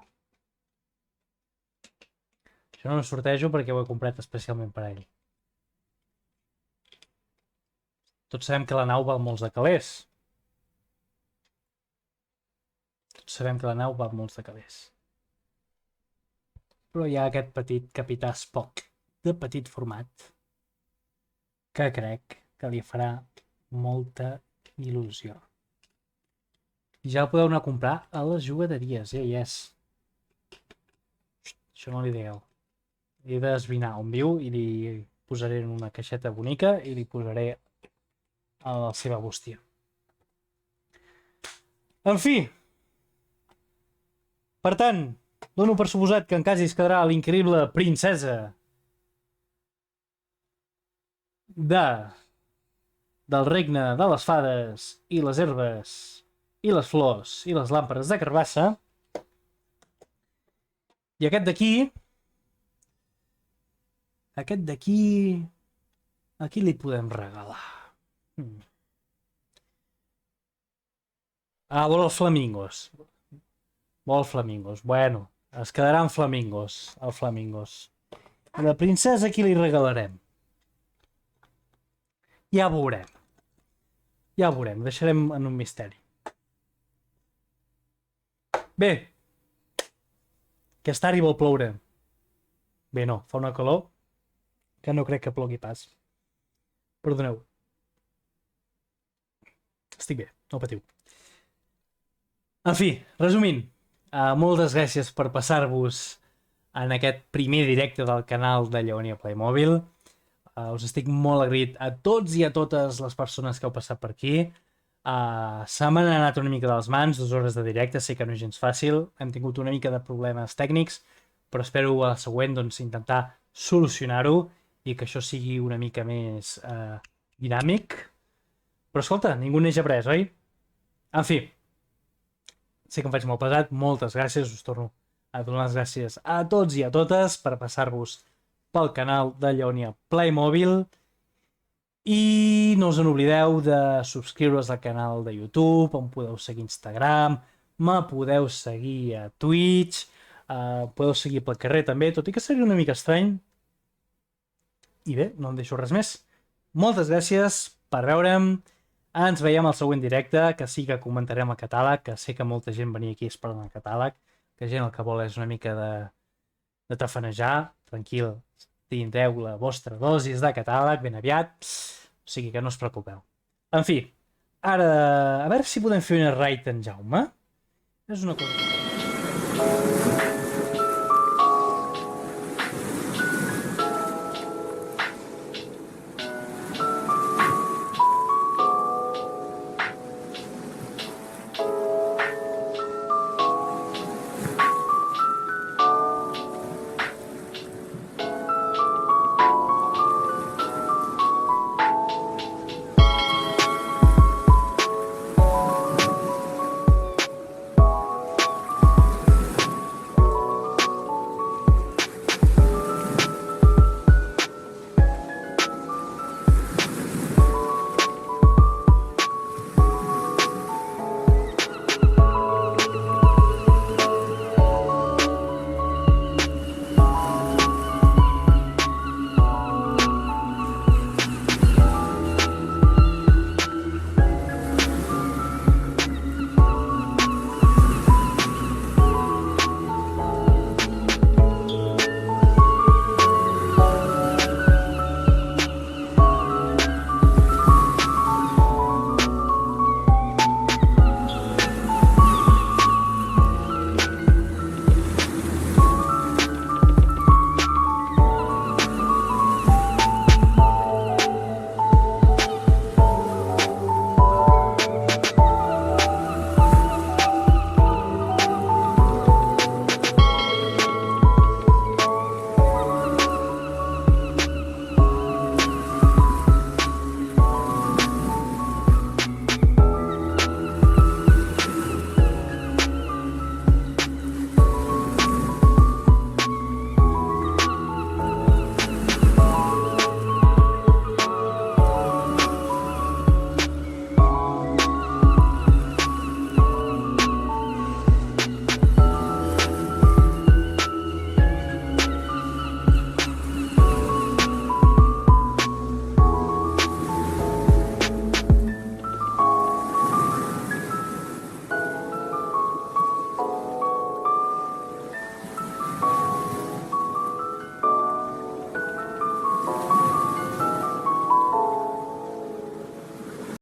Això no ho sortejo perquè ho he comprat especialment per ell. Tots sabem que la nau val molts de calés. Tots sabem que la nau val molts de calés. Però hi ha aquest petit capità Spock de petit format que crec que li farà molta il·lusió. I ja el podeu anar a comprar a les jugaderies, yes. Això no li digueu. He d'esbrinar on viu i li posaré en una caixeta bonica i li posaré a la seva bústia. En fi. Per tant, dono per suposat que en quasi es quedarà l'increïble princesa del regne de les fades i les herbes i les flors i les làmperes de carbassa. I aquest d'aquí a qui li podem regalar? Vol els flamingos. Vol flamingos. Bueno, es quedaran flamingos. El flamingos. A la princesa qui li regalarem? Ja ho veurem. Ja ho veurem. Deixarem en un misteri. Bé. Aquesta tarda hi vol ploure. Bé, no. Fa una calor que no crec que plogui pas. Perdoneu. Estic bé. No patiu. En fi, resumint. Moltes gràcies per passar-vos en aquest primer directe del canal de Lleonia Playmobil. Us estic molt agraït a tots i a totes les persones que heu passat per aquí. Se m'han anat una mica de les mans, 2 hores de directe, sé que no és gens fàcil, hem tingut una mica de problemes tècnics, però espero a la següent doncs, intentar solucionar-ho i que això sigui una mica més dinàmic. Però escolta, ningú neix après, oi? En fi, sé que em faig molt pesat, moltes gràcies, us torno a donar les gràcies a tots i a totes per passar-vos pel canal de Lleonia Playmobil i no us en oblideu de subscriure-us al canal de YouTube, on podeu seguir Instagram, me podeu seguir a Twitch, podeu seguir pel carrer també, tot i que seria una mica estrany. I bé, no em deixo res més. Moltes gràcies per veure'm. Ens veiem al següent directe, que sí que comentarem el catàleg, que sé que molta gent venia aquí esperant el catàleg, que gent el que vol és una mica de tafanejar. Tranquil, tindreu la vostra dosis de catàleg ben aviat, o sigui que no us preocupeu. En fi, ara, a veure si podem fer una raid en Jaume. És una cosa...